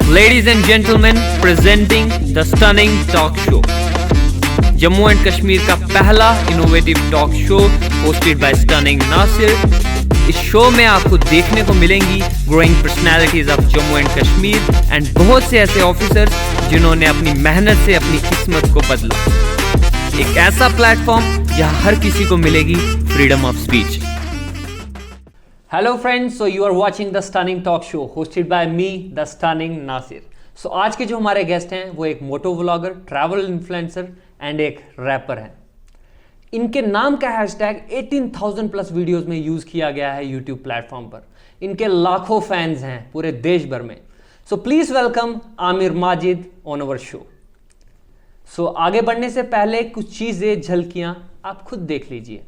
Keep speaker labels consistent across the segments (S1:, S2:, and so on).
S1: Ladies and gentlemen, presenting the stunning talk show. Jammu and Kashmir का पहला innovative talk show hosted by stunning Nasir. इस show में आपको देखने को मिलेंगी growing personalities of Jammu and Kashmir and बहुत से ऐसे ऑफिसर्स जिन्होंने अपनी मेहनत से अपनी किस्मत को बदला। एक ऐसा प्लेटफॉर्म जहां हर किसी को मिलेगी freedom of speech. Hello friends, so you are watching the stunning talk show hosted by me the stunning Nasir. So आज के जो हमारे गेस्ट हैं वो एक moto vlogger, travel influencer and एक रैपर हैं। इनके नाम का हैशटैग 18,000 प्लस वीडियोस में यूज किया गया है यूट्यूब प्लेटफॉर्म पर। इनके लाखों फैंस हैं पूरे देश भर में। So please welcome Aamir Majid on our show. So आगे बढ़ने से पहले कुछ चीजें, झलकियां आप खुद देख लीजिए।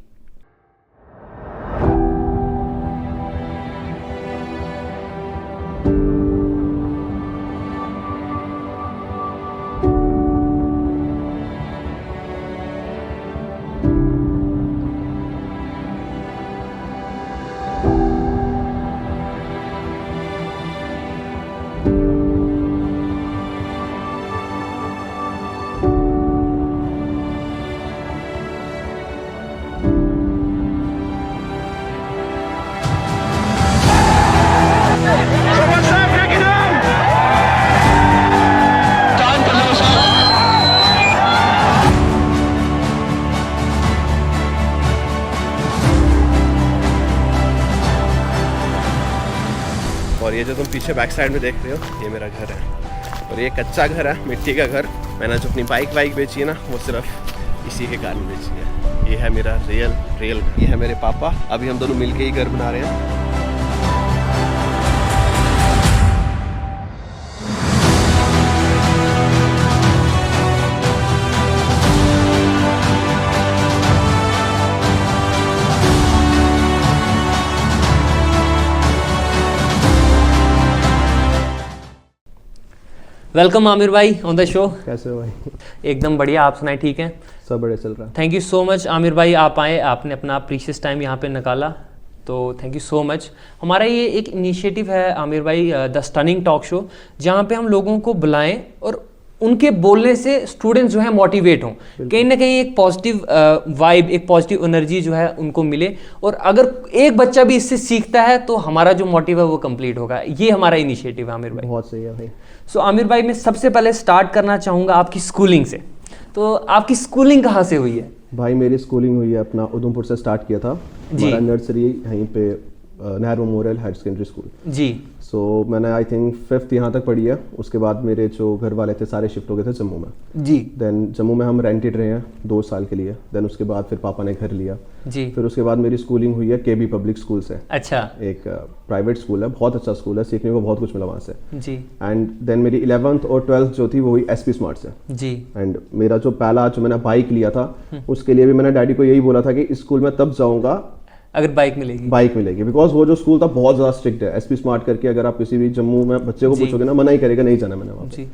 S2: और ये जो तुम पीछे बैक साइड में देख रहे हो, ये मेरा घर है और ये कच्चा घर है, मिट्टी का घर। मैंने जो अपनी बाइक बेची है ना, वो सिर्फ इसी के कारण बेची है। ये है मेरा रियल घर। ये है मेरे पापा। अभी हम दोनों मिलके ही घर बना रहे हैं।
S1: वेलकम आमिर भाई ऑन द शो।
S2: कैसे हो भाई?
S1: एकदम बढ़िया, आप सुनाए? ठीक है,
S2: सब बढ़िया चल रहा है।
S1: Thank you so much Aamir भाई, आप आए, आपने अपना प्रीशियस टाइम यहाँ पे निकाला, तो थैंक यू सो मच। हमारा ये एक इनिशिएटिव है आमिर भाई, द स्टनिंग टॉक शो, जहाँ पे हम लोगों को बुलाएं और उनके बोलने से स्टूडेंट्स जो है मोटिवेट हों, कहीं ना कहीं एक पॉजिटिव वाइब, एक पॉजिटिव एनर्जी जो है उनको मिले। और अगर एक बच्चा भी इससे सीखता है तो हमारा जो मोटिव है वो कंप्लीट होगा। ये हमारा इनिशिएटिव है आमिर भाई।
S2: बहुत सही है भाई।
S1: सो आमिर भाई, मैं सबसे पहले स्टार्ट करना चाहूँगा आपकी स्कूलिंग से। तो आपकी स्कूलिंग कहाँ से हुई है?
S2: भाई मेरी स्कूलिंग हुई है अपना उधमपुर से स्टार्ट किया था। हमारा नर्सरी यहीं पे Nehru memorial higher secondary school
S1: जी।
S2: सो मैंने आई थिंक 5th यहाँ तक पढ़ी है। उसके बाद मेरे जो घर वाले थे सारे शिफ्ट हो गए थे जम्मू में
S1: जी।
S2: देन जम्मू में हम रेंटेड रहे हैं 2 साल के लिए। देन उसके बाद फिर पापा ने घर लिया
S1: जी।
S2: फिर उसके बाद मेरी स्कूलिंग हुई है केबी पब्लिक स्कूल से।
S1: अच्छा।
S2: एक प्राइवेट स्कूल है, बहुत अच्छा स्कूल है, सीखने को बहुत कुछ मिला वहाँ से
S1: जी।
S2: एंड देन मेरी 11th और 12th जो थी वो हुई एसपी स्मार्ट से
S1: जी।
S2: एंड मेरा जो पहला जो मैंने बाइक लिया था उसके लिए भी मैंने डैडी को यही बोला था कि इस स्कूल में तब जाऊंगा
S1: अगर बाइक मिलेगी,
S2: बिकॉज वो जो स्कूल था बहुत ज़्यादा स्ट्रिक्ट है। एसपी स्मार्ट करके अगर आप किसी भी जम्मू में बच्चे को पूछोगे ना, मना ही करेगा, नहीं जाना मैंने वहाँ पे।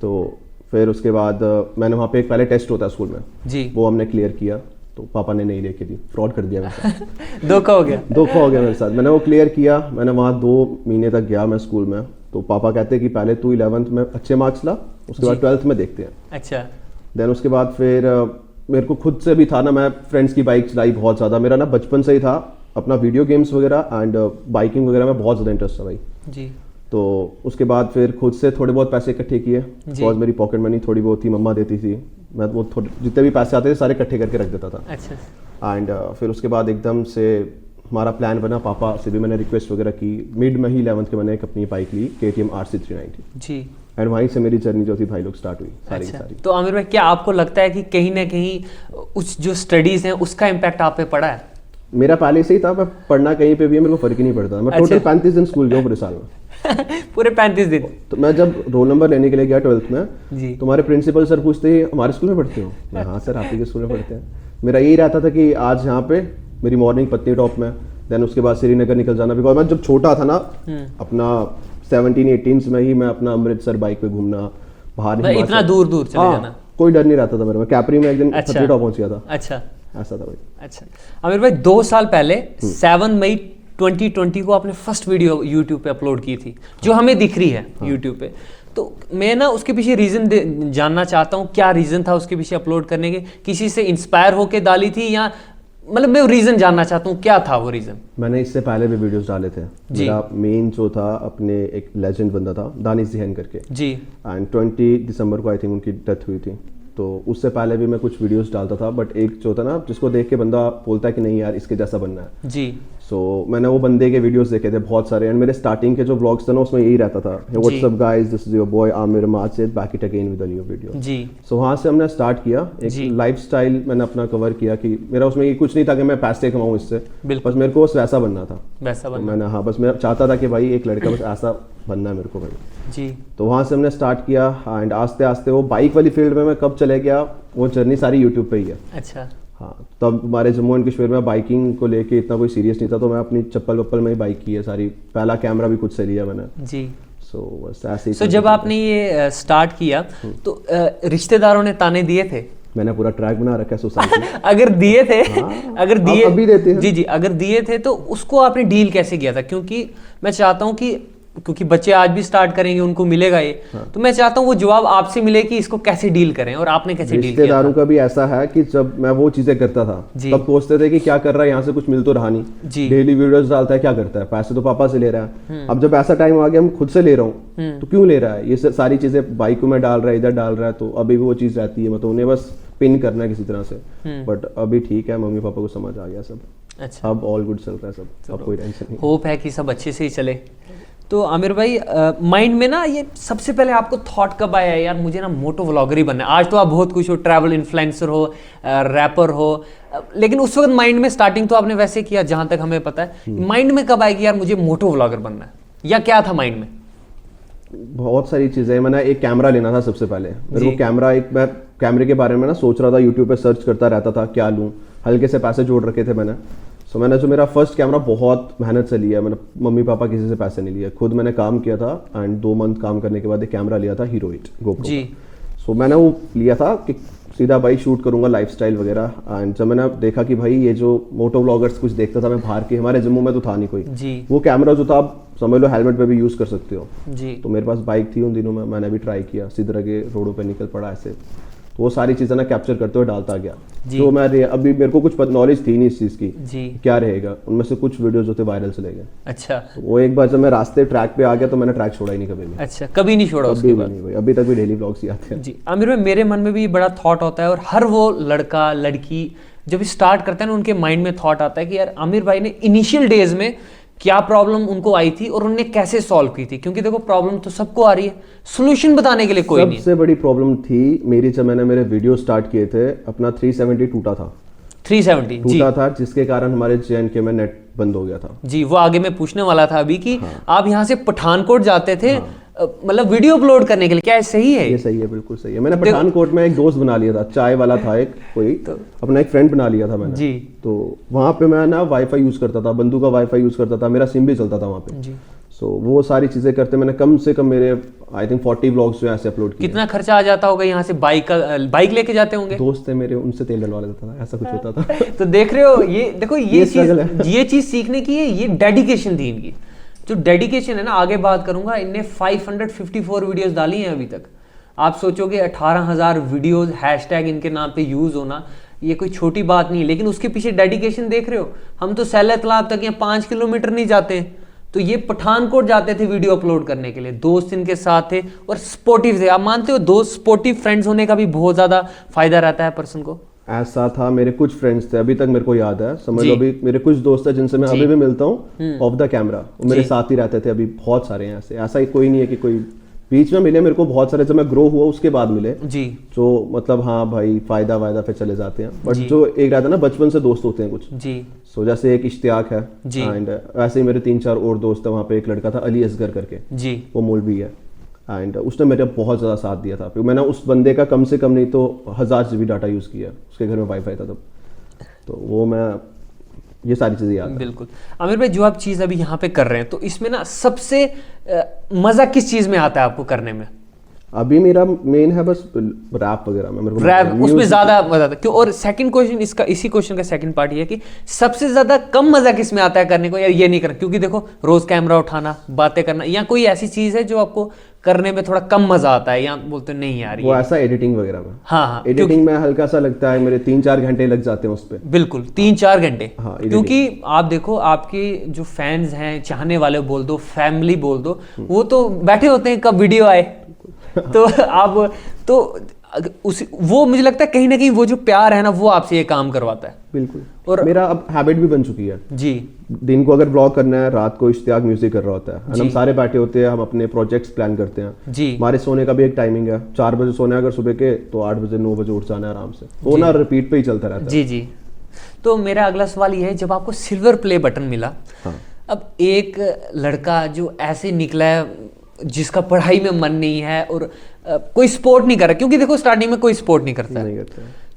S2: तो फिर उसके बाद मैंने वहाँ पे एक पहले टेस्ट होता है स्कूल में जी, वो हमने क्लियर किया तो पापा ने नहीं लेके दी, फ्रॉड कर दिया मेरे साथ। धोखा हो गया मेरे साथ। मैंने वो क्लियर किया, मैंने वहाँ 2 महीने तक गया मैं स्कूल में। तो पापा कहते कि पहले तू 11th में अच्छे मार्क्स ला, उसके बाद 12th में देखते हैं।
S1: अच्छा।
S2: देन उसके बाद फिर मेरे को खुद से भी था ना, मैं फ्रेंड्स की बाइक चलाई बहुत ज़्यादा। मेरा ना बचपन से ही था अपना वीडियो गेम्स वगैरह एंड बाइकिंग वगैरह में बहुत ज़्यादा इंटरेस्ट था भाई जी। तो उसके बाद फिर खुद से थोड़े बहुत पैसे इकट्ठे किए, बिकॉज मेरी पॉकेट मनी थोड़ी बहुत थी, मम्मा देती थी। मैं वो जितने भी पैसे आते थे सारे इकट्ठे करके रख देता था। अच्छा। एंड फिर उसके बाद एकदम से हमारा प्लान बना, पापा से भी मैंने रिक्वेस्ट वगैरह की। मिड में ही 11th के मैंने एक अपनी बाइक ली, KTM RC 390 जी। एंड वहीं से मेरी जर्नी जो थी भाई लोग स्टार्ट हुई सारी की सारी।
S1: तो आमिर भाई, क्या आपको लगता है कि कहीं ना कहीं उस जो स्टडीज हैं उसका इम्पैक्ट आप पे पड़ा है?
S2: मेरा पहले से ही था, मैं पढ़ना कहीं पे भी है मेरे को फर्क ही नहीं पड़ता। मैं टोटल 35 दिन स्कूल गया पूरे साल में।
S1: पूरे 35 दिन?
S2: तो मैं जब रोल नंबर लेने के लिए गया 12th में जी, तुम्हारे प्रिंसिपल सर पूछते ही हमारे स्कूल में पढ़ते हो? मैं हाँ सर, आप ही के स्कूल में पढ़ते हैं। मेरा यही रहता था कि आज यहाँ पे मेरी मॉर्निंग पत्नीटॉप में, देन उसके बाद श्रीनगर निकल जाना। बिकॉज मैं जब छोटा था ना, अपना 17-18 में ही मैं अपना अमृतसर बाइक पे घूमना, बाहर
S1: इतना दूर चले जाना,
S2: कोई डर नहीं रहता था मेरे में। कैपरी में एक दिन पत्नीटॉप पहुंच गया था।
S1: अच्छा,
S2: ऐसा था भाई।
S1: अच्छा आमिर भाई, 2 साल पहले 7 मई 2020 को आपने फर्स्ट वीडियो यूट्यूब पे अपलोड की थी, जो हमें दिख रही है यूट्यूब पे। तो मैं ना उसके पीछे रीज़न जानना चाहता हूँ, क्या रीज़न था उसके पीछे अपलोड करने के? किसी से इंस्पायर होके डाली थी, या मतलब मैं रीज़न जानना चाहता हूँ, क्या था वो रीज़न?
S2: मैंने इससे पहले भी वीडियोस डाले थे। मेरा मेन जो था, अपने एक लेजेंड बंदा था दानिश ज़हन करके जी, एंड 20 दिसंबर को आई थिंक उनकी डेथ हुई थी। तो उससे पहले भी मैं कुछ वीडियोस डालता था, बट एक जो था ना, जिसको देख के बंदा बोलता है कि नहीं यार इसके जैसा बनना है जी। सो मैंने वो बंदे के वीडियोस देखे थे बहुत सारे, एंड मेरे स्टार्टिंग के जो व्लॉग्स थे ना उसमें यही रहता था, what's up guys, this is your boy Aamir Majid back it again with a new video जी। सो वहाँ से हमने स्टार्ट किया, एक लाइफस्टाइल मैंने अपना कवर किया कि मेरा उसमें ये कुछ नहीं था कि मैं पैसे कमाऊँ इससे, बस मेरे को वैसा बनना था, वैसा बनना। मैंने हाँ, बस मैं चाहता था कि भाई एक लड़का बस ऐसा बनना है मेरे को भाई जी। तो वहाँ से हमने स्टार्ट किया, एंड आस्ते आस्ते वो बाइक वाली फील्ड में मैं कब चले गया, वो जर्नी सारी यूट्यूब पे ही है। अच्छा हाँ, तब हमारे जम्मू एंड कश्मीर में बाइकिंग को लेके इतना कोई सीरियस नहीं था, तो मैं अपनी चप्पल वप्पल में ही बाइक की है सारी। पहला कैमरा भी खुद से लिया मैंने जी। सो बस ऐसे ही। जब आपने ये स्टार्ट किया तो रिश्तेदारों ने ताने दिए थे? मैंने पूरा ट्रैक बना रखा है सोसाइटी अगर दिए थे अगर दिए अभी देते हैं जी जी, अगर दिए थे तो उसको आपने डील कैसे किया था? क्योंकि मैं चाहता हूँ कि क्योंकि बच्चे आज भी स्टार्ट करेंगे, उनको मिलेगा ये तो मैं चाहता हूँ वो जवाब आपसे मिले कि इसको कैसे डील करें, और आपने कैसे डील किया? रिश्तेदारों का भी ऐसा है कि जब मैं वो चीजें करता था तब सोचते थे कि क्या कर रहा है, यहाँ से कुछ मिल तो रहा नहीं, डेली वीडियोस डालता है, क्या करता है, पैसे तो पापा से ले रहा है। अब जब ऐसा टाइम आ गया हम खुद से ले रहा हूँ, तो क्यों ले रहा है? ये सारी चीजें बाइक में डाल रहा है, इधर डाल रहा है, तो अभी भी वो चीज रहती है, मतलब उन्हें बस पिन करना है किसी तरह से। बट अभी ठीक है, मम्मी पापा को समझ आ गया सब। अच्छा, अब ऑल गुड चल रहा है सब, अब कोई टेंशन नहीं। होप है कि सब अच्छे से ही चले। तो आमिर भाई, माइंड में ना ये सबसे पहले आपको थॉट कब आया यार मुझे ना मोटो व्लॉगर ही बनना है? आज तो आप बहुत कुछ हो, ट्रैवल इन्फ्लुएंसर हो, रैपर हो, लेकिन उस वक्त माइंड में स्टार्टिंग तो आपने वैसे किया जहां तक हमें पता है। माइंड में कब आएगी यार मुझे मोटो व्लॉगर बनना है, या क्या था माइंड में? बहुत सारी चीजें। मैंने एक कैमरा लेना था सबसे पहले, मेरे को कैमरा, एक मैं कैमरे के बारे में ना सोच रहा था, यूट्यूब पे सर्च करता रहता था क्या लूँ, हल्के से पैसे जोड़ रखे थे मैंने। सो मैंने जो मेरा फर्स्ट कैमरा बहुत मेहनत से लिया, मैंने मम्मी पापा किसी से पैसे नहीं लिए, खुद मैंने काम किया था, एंड 2 मंथ काम करने के बाद एक कैमरा लिया था हीरो 8 गोप्रो जी। सो मैंने वो लिया था कि सीधा भाई शूट करूंगा लाइफस्टाइल वगैरह। एंड जब मैंने देखा कि भाई ये जो मोटो व्लॉगर्स कुछ देखता था मैं बाहर के, हमारे जम्मू में तो था नहीं कोई जी, वो कैमरा जो था आप समझ लो हेलमेट पे भी यूज कर सकते हो जी। तो मेरे पास बाइक थी उन दिनों में, मैंने भी ट्राई किया, सीधे रगे रोडों पे निकल पड़ा ऐसे, तो वो सारी चीजें ना कैप्चर करते हुए डालता गया। तो मैं अभी मेरे को कुछ नॉलेज थी नहीं इस चीज की जी, क्या रहेगा, उनमें से कुछ वीडियोस जो थे वायरल चले गए। अच्छा, तो वो एक बार जब मैं रास्ते ट्रैक पे आ गया तो मैंने ट्रैक छोड़ा ही नहीं कभी भी। अच्छा, कभी नहीं छोड़ा उसके बाद? नहीं भाई, अभी तक भी डेली व्लॉग्स ही आते हैं जी। आमिर भाई, मेरे मन में भी बड़ा थॉट होता है, और हर वो लड़का लड़की जब स्टार्ट करता है ना उनके माइंड में थॉट आता है कि यार आमिर भाई ने इनिशियल डेज में क्या प्रॉब्लम उनको आई थी और उन्होंने कैसे सॉल्व की थी, क्योंकि देखो प्रॉब्लम तो सबको आ रही है, सॉल्यूशन बताने के लिए कोई नहीं। सबसे बड़ी प्रॉब्लम थी मेरी, जब मैंने मेरे वीडियो स्टार्ट किए थे, अपना 370 टूटा था, 370 टूटा था, जिसके कारण हमारे JNK में नेट बंद हो गया था जी। वो आगे मैं पूछने वाला था अभी कि आप यहाँ से पठानकोट जाते थे मतलब वीडियो अपलोड करने के लिए, क्या सही है? ये सही है, बिल्कुल सही है। मैंने पठानकोट में एक दोस्त बना लिया था, चाय वाला था एक कोई, तो अपना एक फ्रेंड बना लिया था मैंने जी। तो वहाँ पे मैं ना वाईफाई यूज करता था, बंधु का वाईफाई यूज करता था, मेरा सिम भी चलता था वहाँ पे जी। सो वो सारी चीजें करते मैंने कम से कम मेरे आई थिंक 40 व्लॉग्स जो ऐसे अपलोड किए। कितना खर्चा आ जाता होगा यहाँ से? बाइक लेके जाते होंगे? दोस्त है मेरे, उनसे तेल डलवा लेता था, ऐसा कुछ होता था। तो देख रहे हो, ये देखो ये चीज सीखने की है, ये डेडिकेशन थी इनकी। जो डेडिकेशन है ना, आगे बात करूंगा, इनने 554 वीडियोस डाली हैं अभी तक। आप सोचोगे 18,000 वीडियोस हैशटैग इनके नाम पे यूज होना, ये कोई छोटी बात नहीं है, लेकिन उसके पीछे डेडिकेशन देख रहे हो। हम तो सैला तालाब तक या 5 किलोमीटर नहीं जाते, तो ये पठानकोट जाते थे वीडियो अपलोड करने के लिए, दोस्त इनके साथ थे और स्पोर्टिव थे। आप मानते हो दोस्त स्पोर्टिव फ्रेंड्स होने का भी बहुत ज्यादा फायदा रहता है पर्सन को? ऐसा था, मेरे कुछ फ्रेंड्स थे, अभी तक मेरे को याद है, समझ लो अभी मेरे कुछ दोस्त हैं जिनसे मैं अभी भी मिलता हूँ ऑफ द कैमरा, वो मेरे साथ ही रहते थे, अभी बहुत सारे हैं ऐसे। ऐसा ही कोई नहीं है कि कोई बीच में मिले, मेरे को बहुत सारे जब मैं ग्रो हुआ उसके बाद मिले जी, जो मतलब हाँ भाई फायदा वायदा पे चले जाते हैं, बट जो एक रहता है ना बचपन से दोस्त होते हैं कुछ जी। सो जैसे एक इश्तियाक है एंड ऐसे ही मेरे 3-4 और दोस्त है, वहाँ पे एक लड़का था अली असगर करके जी, वो मौलवी है, एंड उसने मेरा बहुत ज़्यादा साथ दिया था। मैंने उस बंदे का कम से कम नहीं तो 1000 GB डाटा यूज़ किया, उसके घर में वाईफाई था तब, तो वो मैं ये सारी चीज़ें याद। बिल्कुल आमिर भाई, जो आप चीज़ अभी यहाँ पे कर रहे हैं, तो इसमें ना सबसे मज़ा किस चीज़ में आता है आपको करने में? अभी मेरा मेन है बस रैप वगैरह में, मेरे को
S3: रैप उसमें ज्यादा मजा आता है क्यों? और सेकंड क्वेश्चन इसका, इसी क्वेश्चन का सेकंड पार्ट ये है कि सबसे ज्यादा कम मजा किस में आता है करने को, या ये नहीं करना? क्योंकि देखो रोज कैमरा उठाना, बातें करना, या कोई ऐसी चीज है जो आपको करने में थोड़ा कम मजा आता है, या बोलते नहीं यार
S2: वो ऐसा एडिटिंग वगैरह में।
S3: हाँ,
S2: एडिटिंग में हल्का सा लगता है, मेरे 3-4 घंटे लग जाते हैं उस पर।
S3: बिल्कुल 3-4 घंटे।
S2: हाँ,
S3: क्योंकि आप देखो आपके जो फैंस हैं, चाहने वाले बोल दो, फैमिली बोल दो, वो तो बैठे होते हैं कब वीडियो आए। तो आप तो उस वो मुझे लगता है कहीं ना कहीं वो जो प्यार है ना, वो आपसे ये काम करवाता है।
S2: बिल्कुल।
S3: और
S2: मेरा अब हैबिट भी बन चुकी है
S3: जी,
S2: दिन को अगर ब्लॉग करना है, रात को इश्तियाक म्यूजिक कर रहा होता है, हम सारे बैठे होते हैं, हम अपने प्रोजेक्ट्स प्लान करते हैं
S3: जी।
S2: हमारे सोने का भी एक टाइमिंग है, 4 बजे सोना है अगर सुबह के, तो 8 बजे 9 बजे उठ जाना है आराम से, वो ना रिपीट पे ही चलता रहता है।
S3: जी जी। तो मेरा अगला सवाल ये है, जब आपको सिल्वर प्ले बटन मिला, अब एक लड़का जो ऐसे निकला है जिसका पढ़ाई में मन नहीं है और कोई स्पोर्ट नहीं कर रहा, क्योंकि देखो स्टार्टिंग में कोई स्पोर्ट नहीं करता है,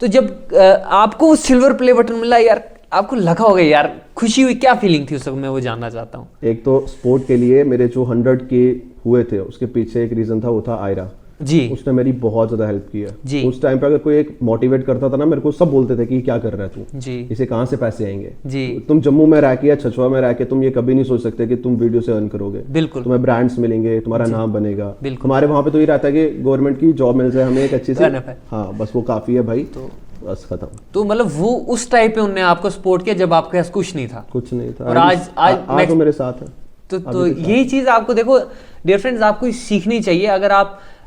S3: तो जब आपको वो सिल्वर प्ले बटन मिला यार, आपको लगा होगा यार, खुशी हुई, क्या फीलिंग थी उस वक्त, मैं वो जानना चाहता हूँ।
S2: एक तो स्पोर्ट के लिए मेरे जो 100K हुए थे उसके पीछे एक रीजन था, वो था आयरा
S3: जी।
S2: उसने मेरी बहुत ज्यादा हेल्प की
S3: जी।
S2: है। उस टाइम पे अगर कोई एक मोटिवेट करता था ना, मेरे को सब बोलते थे कि क्या कर रहा है तू
S3: जी,
S2: इसे कहाँ से पैसे आएंगे
S3: जी।
S2: तुम जम्मू में रह के या छछवा में रह के तुम ये कभी नहीं सोच सकते कि तुम वीडियो से अर्न करोगे,
S3: बिल्कुल
S2: तुम्हें ब्रांड्स मिलेंगे, तुम्हारा नाम बनेगा। हमारे वहाँ पे तो ये रहता है कि गवर्नमेंट की जॉब मिल जाए हमें एक अच्छी सी, हाँ बस वो काफी है भाई, तो बस खत्म।
S3: तो मतलब वो उस टाइप पे उन्होंने आपको सपोर्ट किया जब आपके पास कुछ नहीं था।
S2: कुछ नहीं था,
S3: और आज
S2: तो मेरे साथ है।
S3: तो यही चीज आपको देखो डियर फ्रेंड्स, आपको सीखनी चाहिए। अगर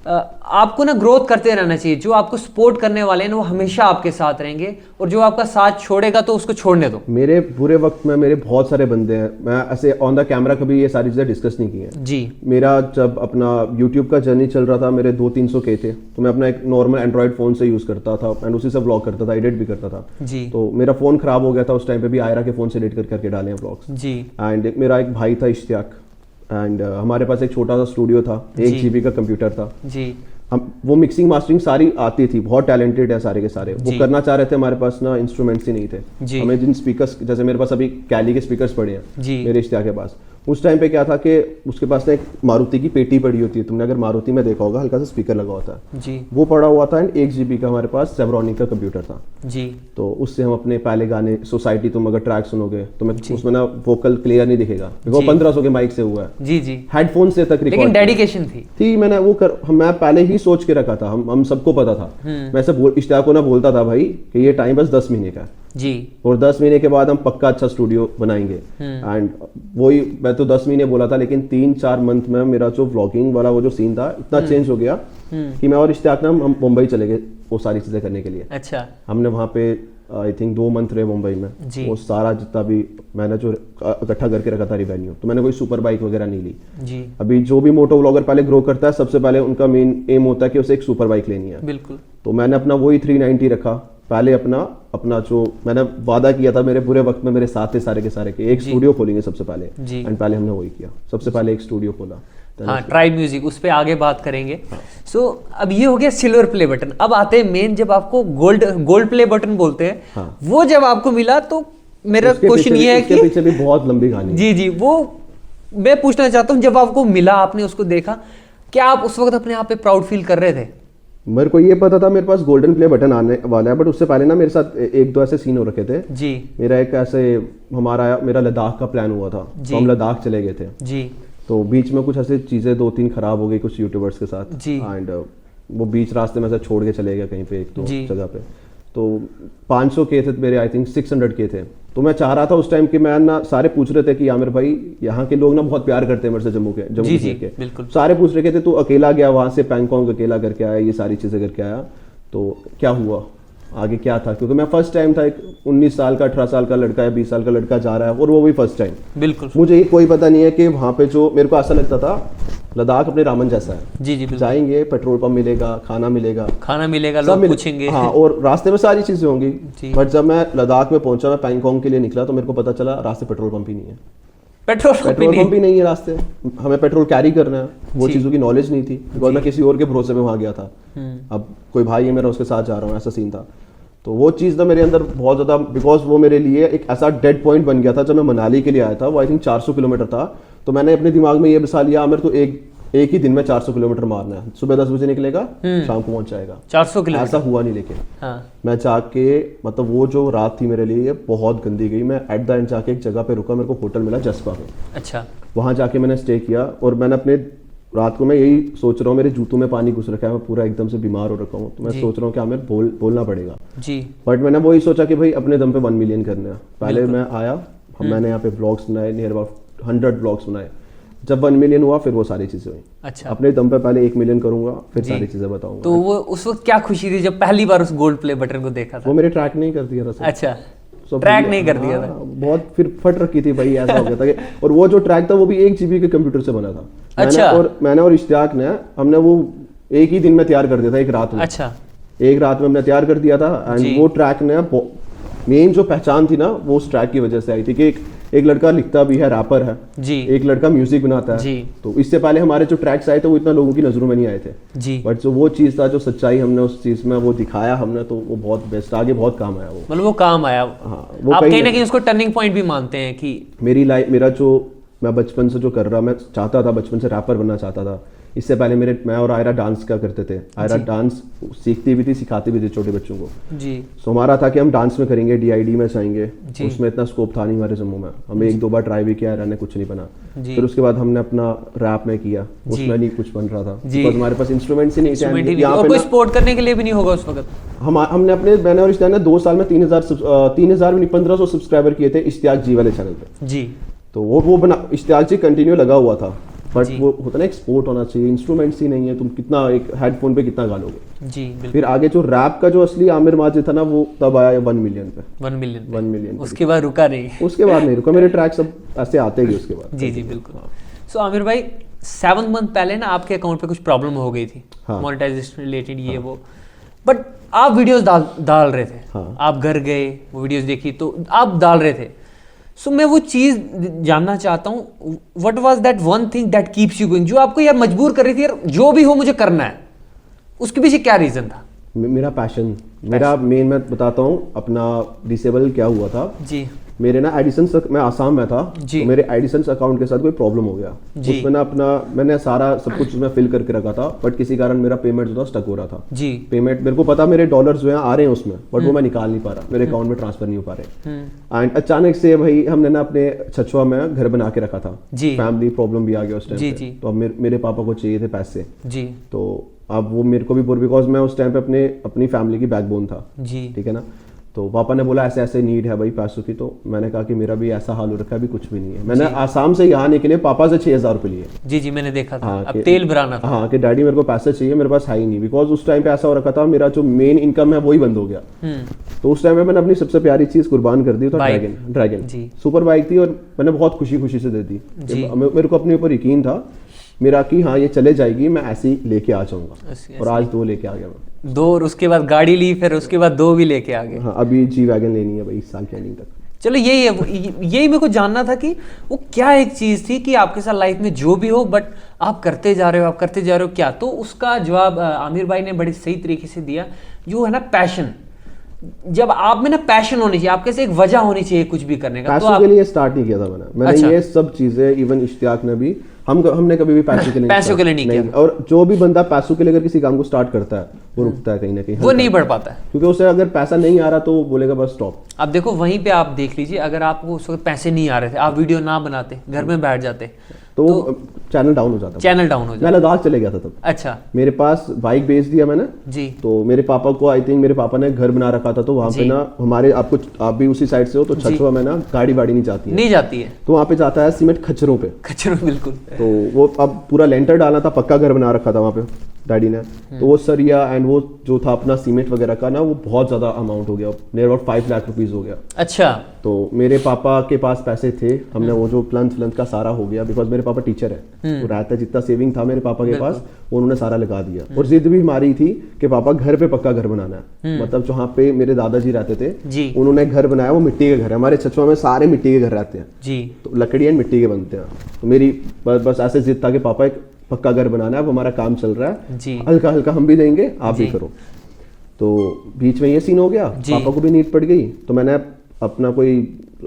S3: आपको ना ग्रोथ करते रहना चाहिए। जो आपको सपोर्ट करने वाले हैं वो हमेशा आपके साथ रहेंगे, और जो आपका साथ छोड़ेगा तो उसको छोड़ने दो।
S2: मेरे बुरे वक्त में मेरे बहुत सारे बंदे हैं, मैं ऐसे ऑन द कैमरा कभी ये सारी चीजें डिस्कस नहीं की हैं
S3: जी।
S2: मेरा जब अपना यूट्यूब का जर्नी चल रहा था, मेरे 200-300K थे, तो मैं अपना एक नॉर्मल एंड्रॉइड फोन से यूज करता था एंड उसी से व्लॉग करता था, एडिट भी करता था
S3: जी।
S2: तो मेरा फोन खराब हो गया था, उस टाइम पे भी आयरा के फोन से एडिट करके डाले हैं व्लॉग्स
S3: जी।
S2: एंड मेरा एक भाई था इश्तियाक, एंड हमारे पास एक छोटा सा स्टूडियो था, 1 GB का कंप्यूटर था
S3: जी।
S2: हम वो मिक्सिंग मास्टरिंग सारी आती थी, बहुत टैलेंटेड है सारे के सारे, वो करना चाह रहे थे, हमारे पास ना इंस्ट्रूमेंट्स ही नहीं थे। हमें जिन स्पीकर्स, जैसे मेरे पास अभी कैली के स्पीकर्स पड़े हैं मेरे इश्तियाक के पास, उस टाइम पे क्या था कि उसके पास ना एक मारुति की पेटी पड़ी होती है, तुमने अगर मारुति में देखा होगा हल्का सा स्पीकर लगा होता है
S3: जी,
S2: वो पड़ा हुआ था, एंड 1 GB का हमारे पास सेब्रॉनिक का कंप्यूटर था
S3: जी।
S2: तो उससे हम अपने पहले गाने सोसाइटी, तुम अगर ट्रैक सुनोगे तो मैं उसमें ना वोकल क्लियर नहीं दिखेगा, वो 1500 के माइक से हुआ है
S3: जी जी,
S2: हेडफोन से तक रिकॉर्ड,
S3: लेकिन डेडिकेशन थी
S2: मैंने वो मैं पहले ही सोच के रखा था, हम सबको पता था। मैं ऐसे इश्तियाक को ना बोलता था भाई कि ये टाइम बस 10 महीने का है
S3: जी,
S2: और 10 महीने के बाद हम पक्का अच्छा स्टूडियो बनाएंगे। एंड वही मैं तो 10 महीने बोला था, लेकिन 3-4 मंथ में मेरा जो व्लॉगिंग वाला वो जो सीन था इतना चेंज हो गया कि मैं और इश्तियाक ना हम मुंबई चले गए वो सारी चीजें करने के लिए।
S3: अच्छा।
S2: हमने वहाँ पे आई थिंक 2 मंथ रहे मुंबई में, वो सारा जितना भी मैंने जो इकट्ठा करके रखा था रिवेन्यू, तो मैंने कोई सुपर बाइक वगैरह नहीं ली
S3: जी।
S2: अभी जो भी मोटो व्लॉगर पहले ग्रो करता है, सबसे पहले उनका मेन एम होता है कि उसे एक सुपर बाइक लेनी है।
S3: बिल्कुल।
S2: तो मैंने अपना वही 390 रखा पहले, अपना जो मैंने वादा किया था मेरे बुरे वक्त में, मेरे साथ थे सारे के सारे के एक स्टूडियो खोलेंगे सबसे पहले, एंड पहले हमने वही किया, सबसे पहले एक स्टूडियो खोला।
S3: हाँ, ट्राइब म्यूजिक, उस पे आगे बात करेंगे। सो अब ये हो गया सिल्वर प्ले बटन। अब आते हैं मेन, जब आपको गोल्ड प्ले बटन बोलते हैं, वो जब आपको मिला, तो मेरा क्वेश्चन ये है कि
S2: पीछे भी बहुत लंबी कहानी।
S3: जी जी, वो मैं पूछना चाहता हूँ, जब आपको मिला, आपने उसको देखा, क्या आप उस वक्त अपने आप पे प्राउड फील कर रहे थे?
S2: मेरे को ये पता था मेरे पास गोल्डन प्ले बटन आने वाला है, बट उससे पहले ना मेरे साथ 1-2 ऐसे सीन हो रखे थे
S3: जी।
S2: मेरा एक ऐसे मेरा लद्दाख का प्लान हुआ था, तो हम लद्दाख चले गए थे जी। तो बीच में कुछ ऐसे चीजें 2-3 खराब हो गई कुछ यूट्यूबर्स के साथ जी, एंड वो बीच रास्ते में से छोड़ के चले गए कहीं पे एक तो जगह पे, तो 500K थे मेरे, आई थिंक 600K थे। तो मैं चाह रहा था उस टाइम कि मैं ना, सारे पूछ रहे थे कि आमिर भाई यहाँ के लोग ना बहुत प्यार करते हैं मेरे से, जम्मू के
S3: बिल्कुल
S2: सारे पूछ रहे थे तू अकेला गया वहां से, पैंगोंग अकेला करके आया, ये सारी चीजें करके आया, तो क्या हुआ आगे क्या था, क्योंकि मैं फर्स्ट टाइम था, एक 19 साल का 18 साल का लड़का या 20 साल का लड़का जा रहा है, और वो भी फर्स्ट टाइम।
S3: बिल्कुल।
S2: मुझे ये कोई पता नहीं है कि वहाँ पे जो मेरे को ऐसा लगता था लद्दाख अपने रामन जैसा है
S3: जी जी,
S2: जाएंगे, पेट्रोल पंप मिलेगा, खाना मिलेगा,
S3: लोग पूछेंगे,
S2: हाँ, और रास्ते में सारी चीजें होंगी। बट जब मैं लद्दाख में पहुंचा, मैं पैंगोंग के लिए निकला, तो मेरे को पता चला रास्ते पेट्रोल पंप ही नहीं है, पेट्रोल पंप ही नहीं है रास्ते, हमें पेट्रोल कैरी करना है, वो चीजों की नॉलेज नहीं थी, बिकॉज मैं किसी और के भरोसे में वहां गया था, अब कोई भाई है मेरा उसके साथ जा रहा हूँ, ऐसा सीन था। तो वो चीज़ ना मेरे अंदर बहुत ज़्यादा, बिकॉज वो मेरे लिए एक ऐसा डेड पॉइंट बन गया था। जब मैं मनाली के लिए आया था, वो आई थिंक 400 किलोमीटर था, तो मैंने अपने दिमाग में ये बसा लिया, आमिर तो एक ही दिन में 400 किलोमीटर मारना है, सुबह 10 बजे निकलेगा, शाम को पहुंच जाएगा।
S3: 400 किलोमीटर
S2: ऐसा हुआ नहीं, लेकिन मैं जाके मतलब वो जो रात थी मेरे लिए बहुत गंदी गई। मैं एट द एंड जाके एक जगह पे रुका, मेरे को होटल मिला जसपा में।
S3: अच्छा।
S2: वहाँ जाके मैंने स्टे किया और मैंने अपने रात को मैं यही सोच रहा हूँ, मेरे जूतों में पानी घुस रखा है, मैं पूरा एकदम से बीमार हो रखा हूँ, तो मैं सोच रहा हूँ कि हमें बोलना पड़ेगा
S3: जी।
S2: बट मैंने वही सोचा कि भाई अपने दम पे 1 मिलियन करना है। पहले मैं आया, मैंने यहाँ पे ब्लॉग्स बनाए, नियर अबाउट 100 ब्लॉग्स बनाए। जब 1 मिलियन हुआ फिर वो सारी चीजें हुई।
S3: अच्छा।
S2: अपने दम पे पहले 1 मिलियन करूंगा, फिर सारी चीजें बताऊंगा।
S3: तो वो उस वक्त क्या खुशी थी जब पहली बार उस गोल्ड प्ले बटन को देखा था?
S2: वो मेरे ट्रैक नहीं कर दिया था।
S3: अच्छा, ट्रैक नहीं कर दिया था।
S2: बहुत फिर फट रखी थी भाई, ऐसा हो गया था कि और वो जो ट्रैक था वो भी 1 GB के कंप्यूटर से बना था।
S3: अच्छा।
S2: मैंने और इश्तियाक ने हमने वो एक ही दिन में तैयार कर दिया था, एक रात में।
S3: अच्छा।
S2: एक रात में हमने तैयार कर दिया था। एंड वो ट्रैक ने मेन जो पहचान थी ना वो उस ट्रैक की वजह से आई थी कि एक लड़का लिखता भी है, रैपर है
S3: जी,
S2: एक लड़का म्यूजिक बनाता है
S3: जी।
S2: तो इससे पहले हमारे जो ट्रैक्स आए थे वो इतना लोगों की नजरों में नहीं आए थे
S3: जी।
S2: बट जो वो चीज था, जो सच्चाई हमने उस चीज में वो दिखाया हमने, तो वो बहुत बेस्ट, आगे बहुत काम आया वो।
S3: मतलब वो काम आया।
S2: हाँ, वो
S3: आप कहीं ना कहीं उसको टर्निंग पॉइंट भी मानते हैं कि
S2: मेरी लाइफ, मेरा जो मैं बचपन से जो कर रहा, मैं चाहता था बचपन से रैपर बनना चाहता था। इससे पहले मैं और आयरा डांस क्या करते थे। आयरा डांस सीखती भी थी, सिखाती भी थी छोटे बच्चों को
S3: जी।
S2: सो हमारा था कि हम डांस में करेंगे, DID में जाएंगे। उसमें इतना स्कोप था नहीं हमारे जम्मू में। हमें 1-2 बार ट्राई भी किया, आयरा ने कुछ नहीं बना। फिर उसके बाद हमने अपना रैप में किया, उसमें नहीं कुछ बन रहा था बिकॉज़ हमारे पास इंस्ट्रूमेंट्स ही नहीं थे।
S3: और कोई सपोर्ट करने के लिए भी नहीं होगा उस वक्त।
S2: हमने अपने, मैंने और इश्तियाक ने 2 साल में 1500 सब्सक्राइबर किए थे इश्तियाक जी वाले चैनल पे
S3: जी।
S2: तो वो बना, इश्तियाक जी कंटिन्यू लगा हुआ था बट वो होता ना एक स्पोर्ट होना चाहिए, इंस्ट्रूमेंट्स ही नहीं है, तुम कितना एक हेडफोन पे कितना गा लोगे
S3: जी। बिल्कुल।
S2: फिर आगे जो रैप का जो असली आमिर माजिद था ना वो तब आया 1 मिलियन पे।
S3: 1 मिलियन।
S2: पे।
S3: उसके बाद रुका नहीं।
S2: उसके बाद नहीं रुका, मेरे ट्रैक सब ऐसे आते गए उसके बाद।
S3: जी जी बिल्कुल। सो आमिर भाई 7 मंथ पहले ना आपके अकाउंट पे कुछ प्रॉब्लम हो गई थी, मोनेटाइजेशन रिलेटेड ये वो, बट आप वीडियोस डाल रहे थे। आप घर गए, वो वीडियोस देखी तो आप डाल रहे थे। सो मैं वो चीज जानना चाहता हूँ, what was that one thing that keeps you going, जो आपको यार मजबूर कर रही थी यार जो भी हो मुझे करना है, उसके पीछे क्या रीजन था?
S2: मेरा पैशन, मेरा मेन, मैं बताता हूँ अपना डिसेबल क्या हुआ था
S3: जी।
S2: मेरे ना एडिसंस, मैं आसाम में था तो मेरे एडिसंस अकाउंट के साथ कोई प्रॉब्लम हो गया। उसमें ना अपना मैंने सारा सब कुछ उसमें फिल करके रखा था बट किसी कारण मेरा पेमेंट जो था स्टक हो रहा था
S3: जी।
S2: पेमेंट मेरे को पता, मेरे डॉलर्स जो है आ रहे हैं उसमें बट वो मैं निकाल नहीं पा रहा, मेरे अकाउंट में ट्रांसफर नहीं हो पा रहे। एंड अचानक से भाई हमने ना अपने छछवा में घर बना के रखा था, फैमिली प्रॉब्लम भी आ गया उस टाइम पे, तो अब मेरे पापा को चाहिए थे पैसे जी। तो अब वो मेरे को भी बिकॉज मैं उस टाइम पे अपनी फैमिली की बैकबोन था जी, ठीक है ना। तो पापा ने बोला ऐसे ऐसे नीड है भाई पैसों की, तो मैंने कहा कि मेरा भी ऐसा हाल हो रखा है, अभी कुछ भी नहीं है। मैंने आसाम से यहाँ आने के लिए पापा से 6,000 रुपये लिए जी जी, मैंने देखा था। अब तेल भराना था। हाँ कि डैडी मेरे को पैसे चाहिए, मेरे पास है ही नहीं, बिकॉज उस टाइम पे ऐसा हो रखा था मेरा जो मेन इनकम है वही बंद हो गया। तो उस टाइम पे मैंने अपनी सबसे प्यारी चीज कुर्बान कर दी, तो ड्रैगन सुपर बाइक थी और मैंने बहुत खुशी खुशी से दे दी। मेरे को अपने ऊपर यकीन था मेरा कि हाँ ये चले जाएगी, मैं ऐसे ही लेके आ जाऊंगा, और आज 2 लेके आ गया मैं। 2 और उसके बाद गाड़ी ली, फिर उसके बाद 2 भी लेके आ गए। हाँ अभी जी वैगन लेनी है भाई इस साल के एंडिंग तक। चलो यही है, यही मेरे को जानना था कि वो क्या एक चीज थी कि आपके साथ लाइफ में जो भी हो बट आप करते जा रहे हो, आप करते जा रहे हो क्या? तो उसका जवाब आमिर भाई ने बड़े सही तरीके से दिया, जो है ना पैशन। जब आप में ना पैशन होनी चाहिए, आपके से एक वजह होनी चाहिए कुछ भी करने का। पैसों के लिए स्टार्ट नहीं किया था मैंने। अच्छा। ये सब चीजें इवन इश्तियाक ने भी, हमने कभी भी पैसों के लिए नहीं किया। और जो भी बंदा पैसों के लिए अगर किसी काम को स्टार्ट करता है वो रुकता है कहीं ना कहीं, वो नहीं बढ़ पाता है, क्योंकि उसे अगर पैसा नहीं आ रहा तो वो बोलेगा बस स्टॉप। अब देखो वहीं पे आप देख लीजिए, अगर आपको उस वक्त पैसे नहीं आ रहे थे, आप वीडियो ना बनाते, घर में बैठ जाते, तो चैनल डाउन हो जाता, मैं लद्दाख चले गया था तब। अच्छा। मेरे पास बाइक बेच दिया मैंने जी। तो मेरे पापा को, आई थिंक मेरे पापा ने घर बना रखा था, तो वहाँ पे ना हमारे, आप भी उसी साइड से हो, तो छछवा में ना गाड़ी नहीं जाती है, तो वहाँ पे जाता है सीमेंट खच्चरों पे, बिल्कुल। तो वो अब पूरा लेंटर डालना था, पक्का घर बना रखा था वहाँ पे डैडी ने, तो वो सरिया एंड वो जो था अपना सीमेंट वगैरह का ना, वो बहुत ज्यादा अमाउंट हो गया, नियर अबाउट 5 लाख रुपीज हो गया। अच्छा। तो मेरे पापा के पास पैसे थे, हमने वो जो प्लंथ का सारा हो गया, बिकॉज मेरे पापा टीचर है, तो रहता जितना सेविंग था मेरे पापा के पास उन्होंने सारा लगा दिया। और जिद भी हमारी थी कि पापा घर पे पक्का घर बनाना है, मतलब जहाँ पे मेरे दादाजी रहते थे उन्होंने घर बनाया, वो मिट्टी के घर है, हमारे छछवा में सारे मिट्टी के घर रहते हैं जी, तो लकड़ी एंड मिट्टी के बनते हैं। तो मेरी बस ऐसे जिद था कि पापा एक पक्का घर बनाना है, अब हमारा काम चल रहा है, हल्का हल्का हम भी देंगे आप भी करो। तो बीच में ये सीन हो गया, पापा को भी नीड पड़ गई, तो मैंने अपना कोई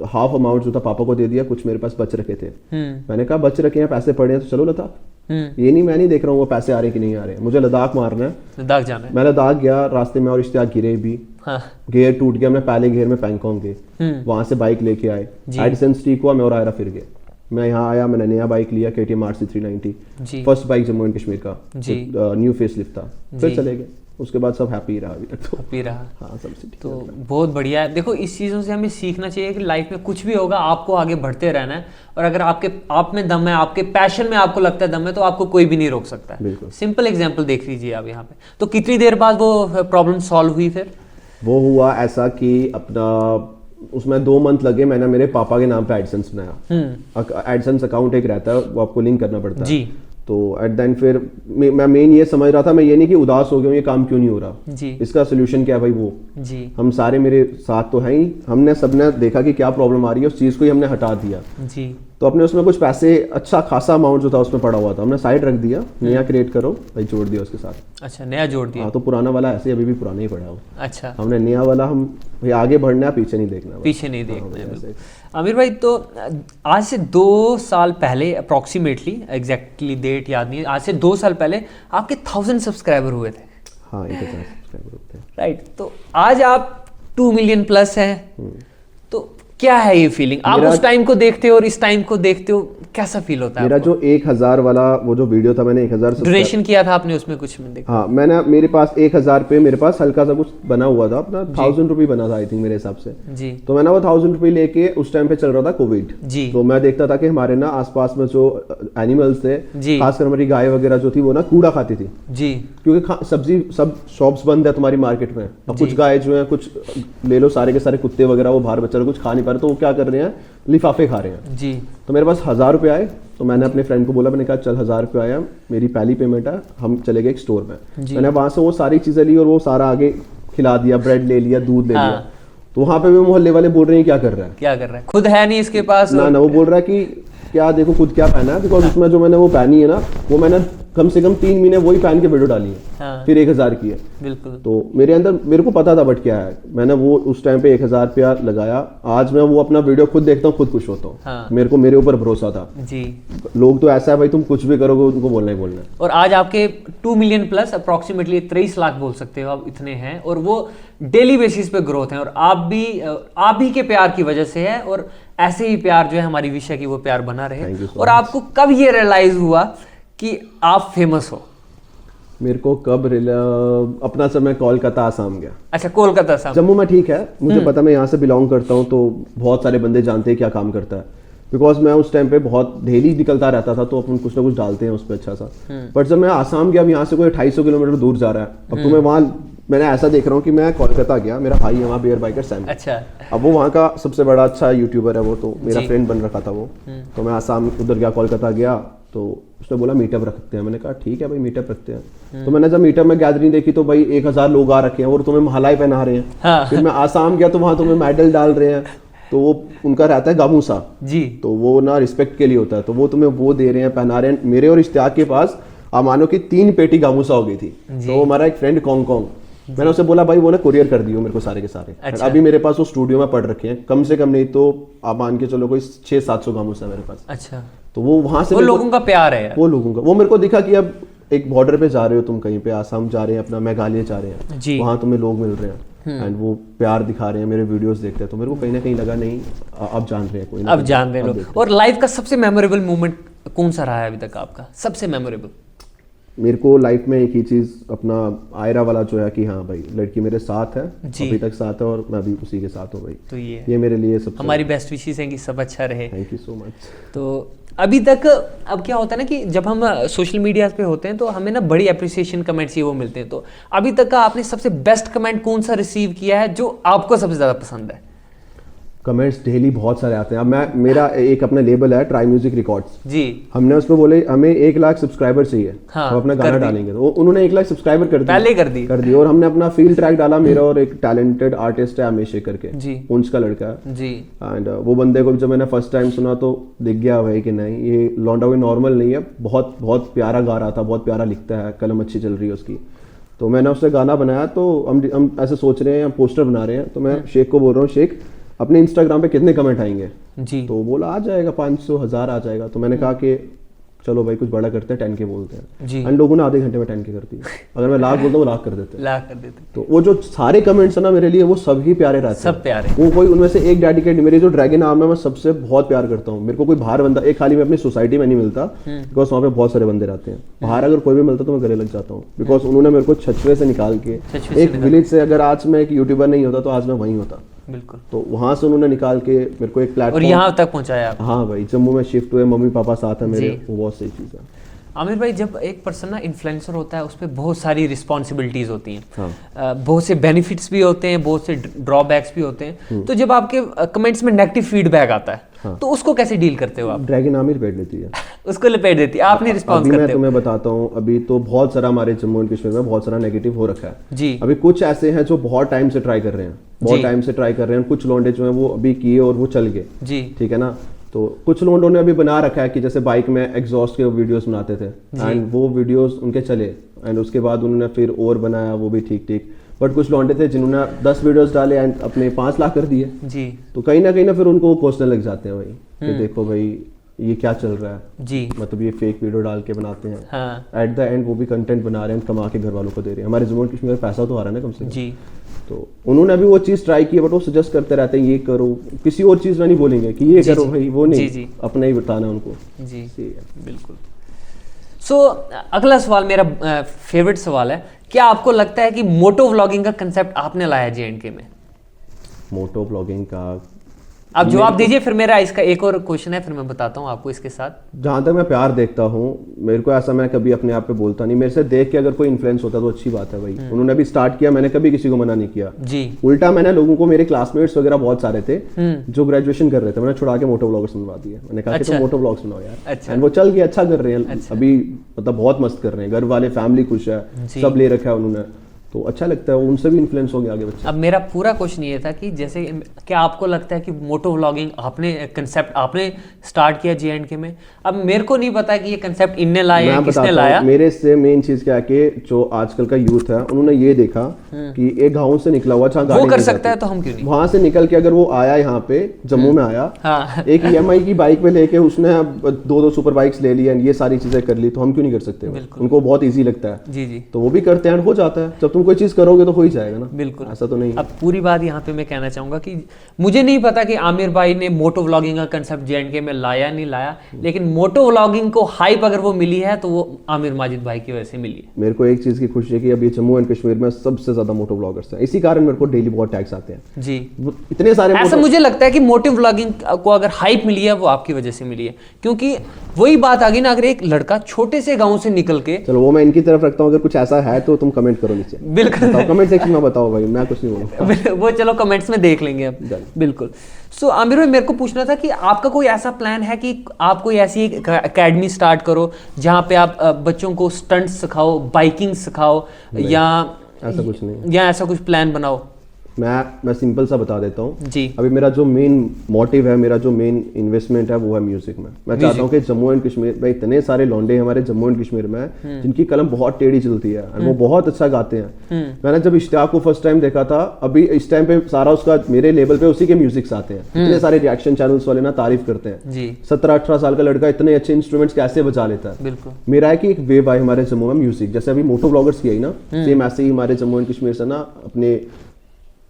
S2: हाफ अमाउंट जो था पापा को दे दिया, कुछ मेरे पास बच रखे थे। मैंने कहा बच रखे हैं, पैसे पड़े हैं, तो चलो लद्दाख। ये नहीं, मैं नहीं देख रहा हूँ वो पैसे आ रहे कि नहीं आ रहे, मुझे लद्दाख मारना है,
S3: लद्दाख जाना है।
S2: मैं लद्दाख गया, रास्ते में और इश्तियाक गिरे भी,
S3: हाँ।
S2: गियर टूट गया, मैं पहले गियर में पैंगोंग गए, वहां से बाइक लेके आए, एडिसंस ठीक हुआ, मैं और आयरा फिर गए, मैं यहाँ आया, मैंने नया बाइक लिया KTM RC 390, first bike Jammu and Kashmir का, न्यू फेस लिफ्ट था, फिर चले गए, उसके बाद सब हैप्पी रहा अभी तक तो।
S3: हैप्पी रहा,
S2: हाँ सब ठीक
S3: तो बहुत बढ़िया है। देखो इस चीज़ों से हमें सीखना चाहिए कि लाइफ में कुछ भी होगा आपको आगे बढ़ते रहना है, और अगर आप में दम है, आपके पैशन में आपको लगता है दम है, तो आपको कोई भी नहीं रोक सकता है। सिंपल एग्जांपल देख लीजिए आप यहाँ पे। तो कितनी देर बाद वो प्रॉब्लम सॉल्व हुई फिर?
S2: वो हुआ ऐसा कि अपना उसमें 2 मंथ लगे, मैंने मेरे पापा के नाम पे एडसेंस बनाया, एडसेंस अकाउंट एक रहता है, वो आपको लिंक करना पड़ता है जी। तो एट देन फिर मैं मेन ये समझ रहा था, मैं ये नहीं कि उदास हो गया हूँ, ये काम क्यों नहीं हो रहा जी, इसका सोल्यूशन क्या है भाई, वो जी हम सारे मेरे साथ तो हैं ही, हमने सबने देखा कि क्या प्रॉब्लम आ रही है, उस चीज़ को ही हमने हटा दिया जी। तो अपने उसमें कुछ पैसे, अच्छा खासा अमाउंट जो था उसमें पड़ा हुआ था, हमने साइड रख दिया, नया क्रिएट करो भाई, जोड़ दिया उसके साथ।
S3: अच्छा, नया जोड़ दिया?
S2: हाँ, तो पुराना वाला ऐसे अभी भी पुराना ही पड़ा हो।
S3: अच्छा,
S2: हमने नया वाला, हम भाई आगे बढ़ना है, पीछे नहीं देखना,
S3: पीछे नहीं देखना है। आमिर भाई, तो आज से 2 साल पहले, अप्रॉक्सीमेटली एग्जैक्टली डेट याद नहीं है, आज से 2 साल पहले आपके 1000 सब्सक्राइबर हुए थे।
S2: हाँ, 1000 सब्सक्राइबर हुए थे, राइट।
S3: तो आज आप 2 मिलियन प्लस हैं, तो क्या है ये फीलिंग? आप उस टाइम को देखते हो और इस टाइम को देखते हो, कैसा फील होता है?
S2: मेरा जो 1000 वाला वो जो वीडियो था, मैंने 1000
S3: डोनेशन किया था आपने उसमें कुछ, मैंने देखा।
S2: हाँ, मैंने मेरे पास 1000 पे मेरे पास हल्का सा कुछ बना हुआ था, अपना 1000 रुपये बना था आई थिंक मेरे हिसाब से जी। तो मैंने वो 1000 रुपये लेके, उस टाइम पे चल रहा था कोविड जी, तो मैं देखता था कि हमारे ना आसपास में जो एनिमल्स थे, खासकर हमारी गाय वगैरह जो थी, वो ना कूड़ा खाती थी जी, क्योंकि सब्जी सब शॉप्स बंद है तुम्हारी मार्केट में, अब कुछ गाय जो है, कुछ ले लो सारे के सारे कुत्ते वगैरह, वो बाहर बच्चा कुछ खा नहीं पा रहे, तो वो क्या कर रहे हैं, लिफाफे खा रहे हैं जी। तो मेरे पास 1000 रुपये आए, तो मैंने अपने फ्रेंड को बोला, मैंने कहा चल 1000 रुपये आया, मेरी पहली पेमेंट है, हम चले गए एक स्टोर में, मैंने वहां से वो सारी चीजें ली और वो सारा आगे खिला दिया, ब्रेड ले लिया, दूध ले लिया। तो वहां पे भी मोहल्ले वाले बोल रहे हैं क्या कर रहा है, क्या कर रहा है, खुद है नहीं इसके पास ना, वो बोल रहा है कि क्या देखो खुद क्या पहना है, बिकॉज उसमें जो मैंने वो पहनी है ना, वो मैंने कम से कम 3 महीने वही पहन के वीडियो डाली है, फिर 1000 की है बिल्कुल। तो मेरे अंदर, मेरे को पता था बट क्या है, मैंने वो उस टाइम पे 1000 रुपया लगाया, आज मैं वो अपना वीडियो खुद देखता हूँ, खुद खुश होता हूँ, मेरे को मेरे ऊपर भरोसा था जी। लोग तो ऐसा है भाई, तुम कुछ भी करोगे उनको बोलना ही बोलना है। और आज आपके 2 मिलियन प्लस, अप्रॉक्सीमेटली 23 लाख बोल सकते हो आप, इतने हैं, और वो डेली बेसिस पे ग्रोथ है, और आप ही के प्यार की वजह से है, और ऐसे ही प्यार जो है हमारी विषय की, वो प्यार बना रहे। और आपको कब ये रियलाइज हुआ कि आप फेमस हो? मेरे को कब अपना समय कोलकाता आसाम गया। अच्छा, कोलकाता आसाम। जम्मू में ठीक है, मुझे पता, मैं यहाँ से बिलोंग करता हूँ, तो बहुत सारे बंदे जानते हैं क्या काम करता है, बिकॉज मैं उस टाइम पे बहुत डेली निकलता रहता था, तो अपन कुछ ना कुछ डालते हैं उस पर अच्छा सा। बट जब मैं आसाम गया, अब यहाँ से कोई 250 किलोमीटर दूर जा रहा है, अब तो मैं वहाँ, मैंने ऐसा देख रहा हूँ कि मैं कोलकाता गया, मेरा भाई है वहाँ, बियर बाइकर सैम। अच्छा। अब वो वहाँ का सबसे बड़ा अच्छा यूट्यूबर है वो, तो मेरा फ्रेंड बन रखा था वो, तो मैं आसाम उधर गया, कोलकाता गया, तो उसने बोला मीटअप रखते हैं, मैंने कहा ठीक है भाई मीटअप रखते हैं। तो मैंने जब मीटअप में गैदरिंग देखी, तो भाई 1000 लोग आ रखे हैं और तुम्हें मलाई पहना रहे हैं। हाँ। फिर मैं आसाम गया, तो वहाँ तुम्हें मेडल डाल रहे हैं, तो वो उनका रहता है गामूसा जी, तो वो ना रिस्पेक्ट के लिए होता है, तो वो तुम्हें वो दे रहे हैं, पहना रहे हैं। मेरे और इश्तियाक के पास आप मानो कि 3 पेटी गामूसा हो गई थी। तो हमारा एक फ्रेंड कॉन्ग, मैंने उसे बोला भाई वो ना कुरियर कर दियो मेरे को सारे के सारे। अच्छा। अभी मेरे पास वो स्टूडियो में पड़ रखे हैं, कम से कम नहीं तो आप मान के चलो कोई 600-700 गामूसा है मेरे पास। अच्छा। तो वो वहां से, वो लोगों का प्यार है यार, वो लोगों का, वो मेरे को दिखा कि अब एक बॉर्डर पे जा रहे हो तुम, कहीं पे आसाम जा रहे हैं, अपना मेघालय जा रहे हैं, वहां तुम्हें लोग मिल रहे हैं एंड वो प्यार दिखा रहे हैं, मेरे वीडियोस देखते हैं, तो मेरे को कहीं ना कहीं लगा नहीं, अब जान रहे हैं कोई, अब जान रहे हैं लोग। और लाइफ का सबसे मेमोरेबल मोमेंट कौन सा रहा है अभी तक आपका, सबसे मेमोरेबल? मेरे को लाइफ में एक ही चीज, अपना आयरा वाला जो है कि हाँ भाई लड़की मेरे साथ है, अभी तक साथ है, और मैं भी उसी के साथ हूँ भाई। तो ये मेरे लिए सब, हमारी बेस्ट विशेस हैं कि सब अच्छा रहे। Thank you so much. तो अभी तक, अब क्या होता है ना कि जब हम सोशल मीडिया पे होते हैं, तो हमें ना बड़ी अप्रिसिएशन कमेंट्स ये वो मिलते हैं, तो अभी तक का आपने सबसे बेस्ट कमेंट कौन सा रिसीव किया है जो आपको सबसे ज्यादा पसंद है? कमेंट्स डेली बहुत सारे आते हैं। अब मेरा एक अपना लेबल है ट्राई म्यूजिक रिकॉर्ड्स जी, हमने उसमें बोले हमें 1 लाख सब्सक्राइबर चाहिए, हाँ, हम अपना गाना डालेंगे, तो उन्होंने 1 लाख सब्सक्राइबर पहले कर दी। और हमने अपना फील्ड ट्रैक डाला, मेरा और एक टैलेंटेड आर्टिस्ट है अमेश शेखर के जी, पुंछ का लड़का है जी, एंड वो बंदे को जब मैंने फर्स्ट टाइम सुना तो दिख गया भाई कि नहीं ये लौंडा कोई नॉर्मल नहीं है, बहुत बहुत प्यारा गा रहा था, बहुत प्यारा लिखता है, कलम अच्छी चल रही है उसकी। तो मैंने उससे गाना बनाया, तो हम ऐसे सोच रहे हैं, हम पोस्टर बना रहे हैं, तो मैं शेख को बोल रहा हूँ शेख अपने इंस्टाग्राम पे कितने कमेंट आएंगे जी, तो बोला आ जाएगा 500 1000 आ जाएगा। तो मैंने कहा कि चलो भाई कुछ बड़ा करते हैं, 10K बोलते हैं
S3: जी।
S2: एंड लोगों ने आधे घंटे में 10K कर दिया। अगर मैं लाख बोलता हूँ, लाख कर देते हैं।
S3: लाख कर देते।
S2: तो वो जो सारे कमेंट्स है ना मेरे लिए, वो सभी प्यारे रहते हैं,
S3: सब प्यारे।
S2: वो कोई उनमें से एक डेडिकेट, मेरे जो ड्रैगन आर्म है मैं सबसे बहुत प्यार करता हूँ। मेरे को कोई बाहर बंदा, एक खाली मैं अपनी सोसाइटी में नहीं मिलता, बिकॉज वहाँ पे बहुत सारे बंदे रहते हैं। बाहर अगर कोई भी मिलता तो मैं गले लग जाता हूँ, बिकॉज उन्होंने मेरे को छछवे से निकाल के, एक विलेज से, अगर आज मैं एक यूट्यूबर नहीं होता तो आज मैं वहीं होता।
S3: बिल्कुल।
S2: तो वहां से उन्होंने निकाल के मेरे को एक प्लेटफॉर्म,
S3: और यहाँ तक पहुंचाया आप।
S2: हाँ भाई, जम्मू में शिफ्ट हुए, मम्मी पापा साथ है मेरे, वो बहुत सही चीज़ है।
S3: आमिर भाई, जब एक पर्सन ना इन्फ्लुएंसर होता है, उस पर बहुत सारी रिस्पॉन्सिबिलिटीज होती हैं।
S2: हाँ।
S3: बहुत से बेनिफिट्स भी होते हैं, बहुत से ड्रॉबैक्स भी होते हैं। तो जब आपके कमेंट्स में नेगेटिव फीडबैक आता है,
S2: हाँ।
S3: तो उसको कैसे डील करते हो आप?
S2: ड्रैगन आर्मी लपेट लेती है।
S3: उसको लपेट देती है, आप नहीं रिस्पॉन्स
S2: अभी
S3: करते
S2: मैं
S3: हो?
S2: तुम्हें बताता हूँ, अभी तो बहुत सारा हमारे जम्मू एंड कश्मीर में बहुत सारा नेगेटिव हो रखा है
S3: जी।
S2: अभी कुछ ऐसे हैं जो बहुत टाइम से ट्राई कर रहे हैं, बहुत टाइम से ट्राई कर रहे हैं। कुछ लौंडे जो हैं वो अभी किए और वो चल गए जी, ठीक है ना। तो कुछ लोगों ने अभी बना रखा है कि जैसे बाइक में एग्जॉस्ट के वीडियोस बनाते थे एंड वो वीडियोस उनके चले एंड उसके बाद उन्होंने फिर और बनाया, वो भी ठीक ठीक। बट कुछ लौंडे थे जिन्होंने 10 वीडियोस डाले एंड अपने 5 लाख कर दिए जी। तो कहीं ना फिर उनको कोसने लग जाते हैं भाई कि देखो भाई ये क्या चल रहा है जी, मतलब ये फेक वीडियो डाल के बनाते हैं। एट द एंड वो भी कंटेंट बना रहे हैं, कमा के घर वालों को दे रहे हैं। हमारे जम्मू कश्मीर में पैसा तो आ रहा है ना कम से कम जी। तो उन्होंने अभी वो चीज़ ट्राई की, बट वो सजेस्ट करते रहते हैं ये करो, किसी और चीज़ में नहीं बोलेंगे कि ये करो भाई, वो नहीं, अपना ही बताना उनको जी।
S3: बिल्कुल। सो अगला सवाल मेरा फेवरेट सवाल है, क्या आपको लगता है कि मोटो व्लॉगिंग का कंसेप्ट आपने लाया J&K में?
S2: मोटो व्लॉगिंग का
S3: आप जवाब दीजिए, फिर मेरा इसका एक और क्वेश्चन है, फिर मैं बताता हूँ आपको इसके साथ।
S2: जहाँ तक मैं प्यार देखता हूँ, मेरे को ऐसा, मैं कभी अपने आप पे बोलता नहीं, मेरे से देख के अगर कोई इन्फ्लुएंस होता तो अच्छी बात है भाई। उन्होंने भी स्टार्ट किया, मैंने कभी किसी को मना नहीं किया जी। उल्टा मैंने लोगों को, मेरे क्लासमेट्स वगैरह बहुत सारे थे जो ग्रेजुएशन कर रहे थे, मैंने छुड़ा के मोटो व्लॉगर्स बनवा दिया। मैंने कहा कि तुम मोटो व्लॉग्स बनाओ यार, एंड वो चल गया, अच्छा कर रहे हैं अभी, मतलब बहुत मस्त कर रहे हैं, घर वाले फैमिली खुश है, सब ले रखा है उन्होंने, तो अच्छा लगता है, उनसे भी इन्फ्लुएंस हो गया आगे बच्चे।
S3: अब मेरा पूरा क्वेश्चन ये था कि जैसे क्या आपको लगता है कि मोटो व्लॉगिंग आपने कंसेप्ट आपने स्टार्ट किया J&K में? अब मेरे को नहीं पता कि ये कंसेप्ट इनने लाया है, किसने लाया।
S2: मेरे से मेन चीज क्या है कि जो आजकल का यूथ है, उन्होंने ये देखा कि एक गांव से निकला हुआ,
S3: वो कर सकता है तो हम क्यों नहीं?
S2: वहां से निकल के अगर वो आया यहाँ पे जम्मू में आया, एक EMI की बाइक पे लेके उसने 2 सुपर बाइक्स ले ली एंड ये सारी चीजें कर ली, तो हम क्यों नहीं कर सकते? उनको बहुत ईजी लगता है जी जी, तो वो भी करते हैं, हो जाता है। जब तुम कोई चीज करोगे तो हो ही जाएगा ना।
S3: बिल्कुल,
S2: ऐसा तो नहीं।
S3: अब पूरी बात यहाँ पे मैं कहना चाहूंगा कि मुझे नहीं पता कि आमिर भाई ने मोटो व्लॉगिंग का कंसेप्ट J&K में लाया नहीं लाया, लेकिन मोटो व्लॉगिंग को हाइप अगर वो मिली है तो वो आमिर माजिद भाई की वजह से मिली है।
S2: मेरे को एक चीज की खुशी है कि अभी जम्मू एंड कश्मीर में सबसे ज्यादा मोटो व्लॉगर्स हैं, इसी कारण मेरे को डेली बहुत टैग्स आते हैं जी। इतने सारे
S3: ऐसा मुझे लगता है कि मोटो व्लॉगिंग को अगर हाइप मिली है वो आपकी वजह से मिली है, क्योंकि वही बात आ गई ना, अगर एक लड़का छोटे से गांव से निकल के,
S2: चलो वो मैं इनकी तरफ रखता हूँ, अगर कुछ ऐसा है तो तुम कमेंट करो नीचे,
S3: बिल्कुल
S2: कमेंट सेक्शन में बताओ भाई, मैं कुछ नहीं बोलूंगा।
S3: वो चलो कमेंट्स में देख लेंगे अब। बिल्कुल। सो आमिर भाई, मेरे को पूछना था कि आपका कोई ऐसा प्लान है कि आप कोई ऐसी एक एकेडमी स्टार्ट करो जहां पे आप बच्चों को स्टंट्स सिखाओ, बाइकिंग सिखाओ, या
S2: ऐसा कुछ नहीं,
S3: या ऐसा कुछ प्लान बनाओ?
S2: मैं सिंपल सा बता देता हूँ जी। अभी मेरा जो मेन मोटिव है, मेरा जो मेन इन्वेस्टमेंट है वो है म्यूजिक में। मैं चाहता हूँ कि जम्मू एंड कश्मीर में इतने सारे लौंडे हमारे जम्मू एंड कश्मीर में जिनकी कलम बहुत टेढ़ी चलती है और वो बहुत अच्छा गाते हैं। मैंने जब इश्तियाक को फर्स्ट टाइम देखा था, अभी इस टाइम पे सारा उसका मेरे लेवल पे उसी के म्यूजिक आते हैं, इतने सारे रिएक्शन चैनल्स वाले ना तारीफ करते हैं। 17-18 साल का लड़का इतने अच्छे इंस्ट्रूमेंट्स कैसे बजा लेता है। मेरा है कि एक वेव आए हमारे जम्मू में म्यूजिक, जैसे अभी मोटो व्लॉगर्स की आई ना, सेम ऐसे ही हमारे जम्मू एंड कश्मीर से ना अपने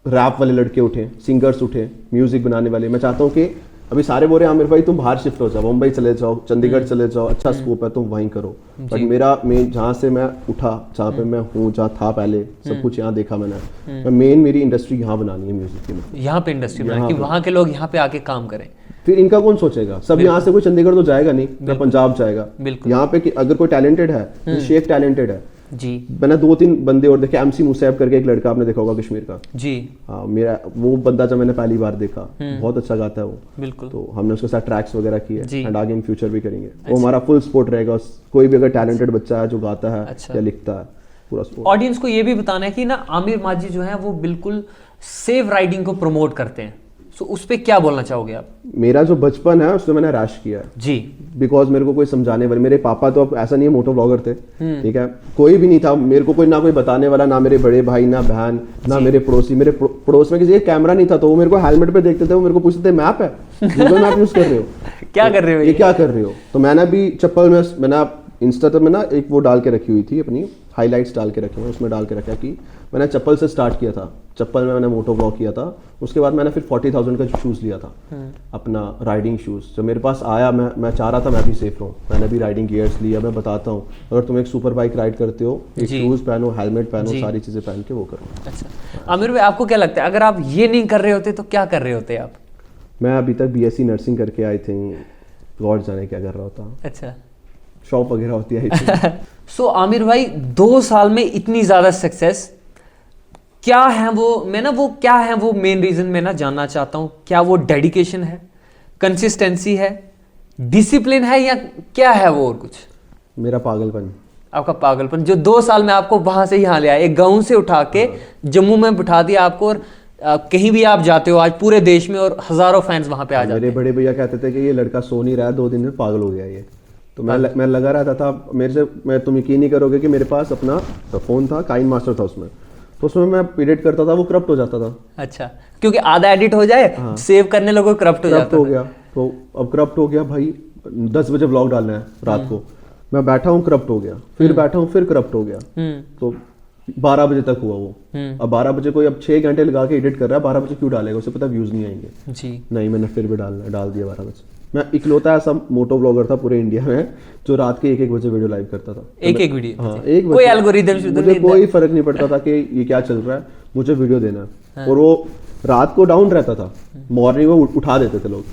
S2: रैप वाले लड़के उठे, सिंगर्स उठे, म्यूजिक बनाने वाले। मैं चाहता हूँ कि अभी सारे बोल रहे हैं आमिर भाई तुम बाहर शिफ्ट हो जाओ, मुंबई चले जाओ, चंडीगढ़ चले जाओ, अच्छा स्कोप है, तुम वहीं करो। बट मेरा मेन जहाँ से मैं उठा, जहाँ पे मैं हूँ, जहाँ था पहले, सब कुछ यहाँ देखा मैंने, मेन मेरी इंडस्ट्री यहाँ बनानी है म्यूजिक की। यहाँ पे इंडस्ट्री बनानी है, वहाँ के लोग यहाँ पे आके काम करें। फिर इनका कौन सोचेगा? सब यहाँ से कोई चंडीगढ़ तो जाएगा नहीं, ना पंजाब जाएगा। यहाँ पे अगर कोई टैलेंटेड है, शेख टैलेंटेड है जी। मैंने 2-3 बंदे और देखे, MC मुसैब करके एक लड़का आपने देखा होगा कश्मीर का जी। हाँ, मेरा वो बंदा जब मैंने पहली बार देखा, बहुत अच्छा गाता है वो। बिल्कुल। तो हमने उसके साथ ट्रैक्स वगैरह किए एंड आगे इन फ्यूचर भी करेंगे। वो हमारा फुल सपोर्ट रहेगा, कोई भी अगर टैलेंटेड बच्चा है जो गाता है या लिखता है, पूरा सपोर्ट। ऑडियंस को ये भी बताना है कि ना आमिर माजिद जो है वो बिल्कुल सेफ राइडिंग को प्रमोट करते हैं, तो उस पर क्या बोलना चाहोगे आप? मेरा जो बचपन है उसमें मैंने रैश किया है जी, बिकॉज मेरे को कोई समझाने वाले, मेरे पापा तो अब ऐसा नहीं है मोटो ब्लॉगर थे, ठीक है, कोई भी नहीं था मेरे को, कोई ना कोई बताने वाला, ना मेरे बड़े भाई, ना बहन, ना मेरे पड़ोसी। मेरे पड़ोस में किसी का कैमरा नहीं था, तो वो मेरे को हेलमेट पे देखते थे, वो मेरे को पूछते थे मैप है, गूगल मैप यूज कर रहे हो?
S3: क्या कर रहे हो
S2: ये क्या कर रहे हो? तो मैंने भी चप्पल में, मैंने इंस्टा पे ना एक वो डाल के रखी हुई थी, अपनी हाइलाइट्स डाल के रखे हैं, उसमें डाल के रखा कि मैंने चप्पल से स्टार्ट किया था, चप्पल में मैंने मोटो ब्लॉग किया था, उसके बाद मैंने फिर 40,000 का शूज़ लिया था, अपना राइडिंग शूज़ जब मेरे पास आया, मैं चाह रहा था मैं भी सेफ रहूँ, मैंने भी राइडिंग गियर्स लिया। मैं बताता हूँ, अगर तुम एक सुपर बाइक राइड करते हो, एक शूज़ पहनो, हेलमेट पहनो, सारी चीज़ें पहन के वो करो।
S3: अच्छा आमिर भाई, आपको क्या लगता है अगर आप ये नहीं कर रहे होते तो क्या कर रहे होते आप?
S2: मैं अभी तक BSc नर्सिंग करके आई थिंक, गॉड जाने क्या कर रहा होता।
S3: अच्छा,
S2: शॉप वगैरह होती है।
S3: सो आमिर भाई 2 साल में इतनी ज़्यादा सक्सेस, क्या है वो क्या है वो मेन रीज़न मैं ना जानना चाहता हूँ। क्या वो डेडिकेशन है, कंसिस्टेंसी है, डिसिप्लिन है, या क्या है वो और कुछ?
S2: मेरा पागलपन।
S3: आपका पागलपन जो 2 साल में आपको वहाँ से यहाँ ले आया, एक गाँव से उठा के जम्मू में बिठा दिया आपको, और कहीं भी आप जाते हो आज पूरे देश में और हज़ारों फैंस वहाँ पे आ जाते हैं।
S2: मेरे बड़े भैया कहते थे कि ये लड़का सो नहीं रहा है, 2 दिन में पागल हो गया ये। तो मैं लगा रहता था मेरे से, मैं तुम यकीन नहीं करोगे कि मेरे पास अपना फ़ोन था, काइन मास्टर था उसमें, तो उसमें मैं एडिट करता था, वो करप्ट हो जाता था।
S3: अच्छा, क्योंकि आधा एडिट हो जाए, सेव करने लगो करप्ट हो जाता
S2: हो गया। तो अब करप्ट हो गया भाई, 10 बजे व्लॉग डालना है रात को, मैं बैठा हूँ करप्ट हो गया, फिर बैठा हूँ फिर करप्ट हो गया, तो 12 बजे तक हुआ वो। अब 12 बजे कोई अब 6 घंटे लगा के एडिट कर रहा है, 12 बजे क्यों डालेगा, उसे पता व्यूज नहीं आएंगे जी। नहीं, मैंने फिर भी डाल दिया 12 बजे। मैं इकलौता ऐसा मोटो ब्लॉगर था पूरे इंडिया में जो रात के 1-1 बजे वीडियो लाइव करता था।
S3: एक वीडियो,
S2: हाँ, एक
S3: कोई एल्गोरिदम,
S2: मुझे कोई फर्क नहीं पड़ता था कि ये क्या चल रहा है, मुझे वीडियो देना है। और वो रात को डाउन रहता था, मॉर्निंग में उठा देते थे लोग,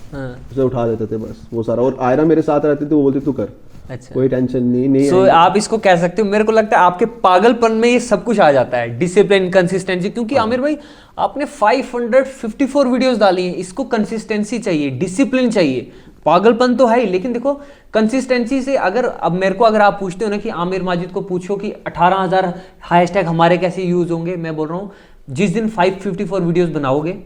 S2: उसे उठा देते थे बस वो सारा। और आयरा मेरे साथ रहती थी, वो बोलती तू कर। अच्छा, कोई टेंशन नहीं।
S3: सो आप इसको कह सकते हो, मेरे को लगता है आपके पागलपन में ये सब कुछ आ जाता है, डिसिप्लिन, कंसिस्टेंसी। क्योंकि आमिर भाई आपने 554 वीडियोस डाली हैं, इसको कंसिस्टेंसी चाहिए, डिसिप्लिन चाहिए। पागलपन तो है ही, लेकिन देखो कंसिस्टेंसी से अगर अब मेरे को अगर आप पूछते हो ना कि आमिर माजिद को पूछो कि 18,000 हैशटैग हमारे कैसे यूज होंगे, मैं बोल रहा हूँ जिस दिन 554 वीडियोस बनाओगे,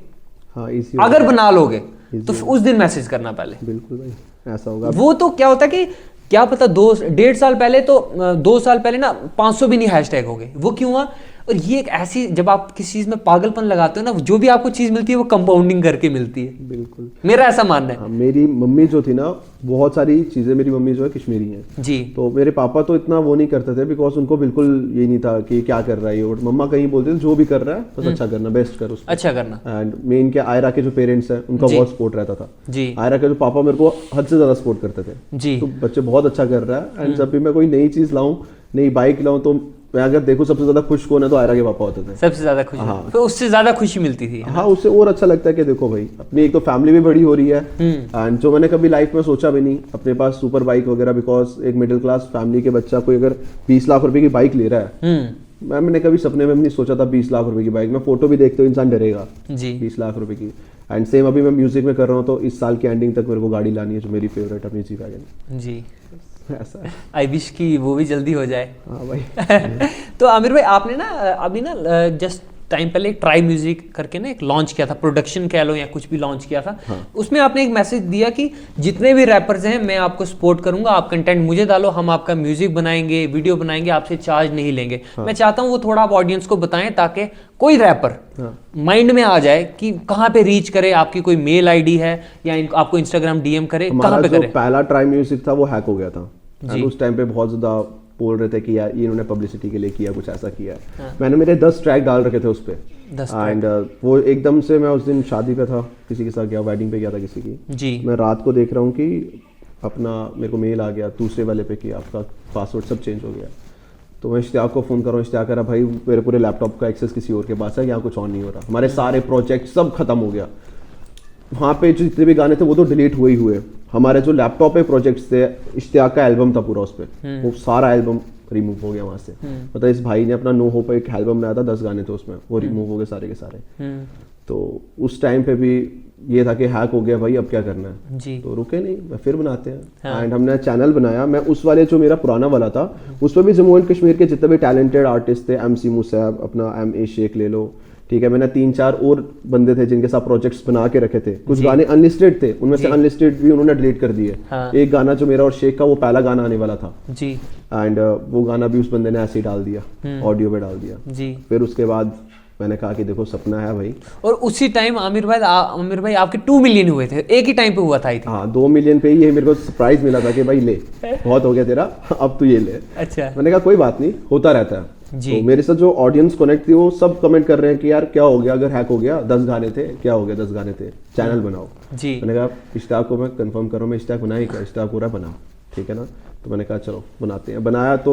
S2: हाँ,
S3: अगर बना लोगे तो उस दिन मैसेज करना पहले।
S2: बिल्कुल भाई, ऐसा होगा।
S3: वो तो क्या होता है कि क्या पता 1.5 साल पहले तो 2 साल पहले ना 500 भी नहीं हैशटैग हो गए। वो क्यों हुआ? और ये एक ऐसी, जब आप किसी चीज में पागलपन लगाते हो ना, जो भी आपको चीज मिलती है वो कंपाउंडिंग करके मिलती है।
S2: बिल्कुल,
S3: मेरा ऐसा मानना है।
S2: मेरी मम्मी जो थी ना, बहुत सारी चीजें, मेरी मम्मी जो है कश्मीरी है
S3: जी, तो
S2: मेरे पापा तो इतना वो नहीं करते थे, बिकॉज उनको बिल्कुल ये नहीं था कि क्या कर रहा है। और मम्मा कहीं बोलते थे जो भी कर रहा है बस अच्छा करना, बेस्ट कर, उसको
S3: अच्छा करना।
S2: एंड मेन क्या, आयरा के जो पेरेंट्स हैं उनका बहुत सपोर्ट रहता था
S3: जी।
S2: आयरा के जो पापा मेरे को हद से ज्यादा सपोर्ट करते थे
S3: जी,
S2: तो बच्चे बहुत अच्छा कर रहा है। एंड जब भी मैं कोई नई चीज लाऊं, नई बाइक लाऊं, तो मैं अगर देखूं सबसे ज्यादा खुश कौन है तो आयरा के पापा होते थे।
S3: सबसे ज्यादा खुश,
S2: हाँ,
S3: तो उससे ज्यादा खुशी मिलती थी।
S2: हाँ, उससे और अच्छा लगता है कि देखो भाई अपनी एक तो फैमिली भी बड़ी हो रही है, एंड जो मैंने कभी लाइफ में सोचा भी नहीं, अपने पास सुपर बाइक वगैरह, बिकॉज एक मिडिल क्लास फैमिली के बच्चा कोई अगर 20 लाख रुपए की बाइक ले रहा है, मैंने कभी सपने में भी नहीं सोचा था 20 लाख रुपए की बाइक। मैं फोटो भी देखते हुए इंसान डरेगा जी, 20 लाख रुपए की। एंड सेम अभी मैं म्यूजिक में कर रहा हूँ, तो इस साल की एंडिंग तक मेरे को गाड़ी लानी है जो मेरी फेवरेट अपनी जी वैगन जी। ऐसा है,
S3: आई विश की वो भी जल्दी हो जाए।
S2: हाँ भाई।
S3: तो आमिर भाई आपने ना अभी ना जस्ट टाइम पहले ट्राई म्यूजिक करके ना एक लॉन्च किया था, प्रोडक्शन कह लो या कुछ भी लॉन्च किया था। हाँ। उसमें आपने एक मैसेज दिया कि जितने भी रैपर्स हैं मैं आपको सपोर्ट करूंगा, आप कंटेंट मुझे डालो, हम आपका म्यूजिक बनाएंगे, वीडियो बनाएंगे, आपसे चार्ज नहीं लेंगे। हाँ। मैं चाहता हूँ वो थोड़ा आप ऑडियंस को बताएं ताकि कोई रैपर माइंड में आ जाए कि कहाँ पे रीच करे, आपकी कोई मेल आईडी है या आपको इंस्टाग्राम डीएम करे, कहाँ पे करे।
S2: पहला ट्राई म्यूजिक था वो हैक हो गया था, उस टाइम पे बहुत ज्यादा बोल रहे थे कि यार ये इन्होंने पब्लिसिटी के लिए किया, कुछ ऐसा किया है। हाँ। मैंने मेरे 10 ट्रैक डाल रखे थे उस पे, एंड वो एकदम से मैं उस दिन शादी पे था, किसी के साथ गया, वेडिंग पे गया था किसी की जी। मैं रात को देख रहा हूँ कि अपना मेरे को मेल आ गया दूसरे वाले पे कि आपका पासवर्ड सब चेंज हो गया। तो मैं इश्तियाक को फ़ोन कर रहा हूँ, इश्तियाक कह रहा भाई मेरे पूरे लैपटॉप का एक्सेस किसी और के पास है, यहाँ कुछ ऑन नहीं हो रहा, हमारे सारे प्रोजेक्ट सब खत्म हो गया। वहाँ पे जो जितने भी गाने थे वो तो डिलीट हुए ही हुए, हमारे जो लैपटॉप पे प्रोजेक्ट्स थे, इश्तियाक का एल्बम था पूरा उस पर, वो सारा एल्बम रिमूव हो गया वहाँ से। मतलब इस भाई ने अपना नो होप एक एल्बम बनाया था, 10 गाने थे उसमें, वो रिमूव हो गए सारे के सारे। तो उस टाइम पे भी ये था कि हैक हो गया भाई, अब क्या करना है जी। तो रुके नहीं, मैं फिर बनाते हैं। हाँ। एंड हमने चैनल बनाया, मैं उस वाले जो मेरा पुराना वाला था उस पर भी जम्मू एंड कश्मीर के जितने भी टैलेंटेड आर्टिस्ट थे, MC मुसैब, अपना MA शेख ले लो, ठीक है, मैंने 3-4 और बंदे थे जिनके साथ प्रोजेक्ट्स बना के रखे थे। कुछ गाने अनलिस्टेड थे, उनमें से अनलिस्टेड भी उन्होंने डिलीट कर दिए। हाँ। एक गाना जो मेरा और शेख का वो पहला गाना आने वाला था जी, एंड वो गाना भी उस बंदे ने ऐसे ही डाल दिया, ऑडियो पे डाल दिया जी। फिर उसके बाद मैंने कहा कि देखो सपना है भाई।
S3: और उसी टाइम आमिर भाई आपके 2 मिलियन हुए थे, एक ही टाइम पे हुआ था आई थिंक।
S2: हाँ 2 मिलियन पे ही ये मेरे को सरप्राइज मिला था कि भाई ले बहुत हो गया तेरा, अब तू ये ले।
S3: अच्छा।
S2: मैंने कहा कोई बात नहीं, होता रहता है
S3: जी।
S2: तो मेरे साथ जो ऑडियंस कनेक्ट थी वो सब कमेंट कर रहे हैं कि यार क्या हो गया अगर हैक हो गया, 10 गाने थे, क्या हो गया 10 गाने थे, चैनल बनाओ।
S3: जी।
S2: मैंने कहा इश्तियाक को मैं कंफर्म करूँ, मैं इश्तियाक बनाई क्या, इश्तियाक पूरा बना, ठीक है ना। तो मैंने कहा चलो बनाते हैं, बनाया तो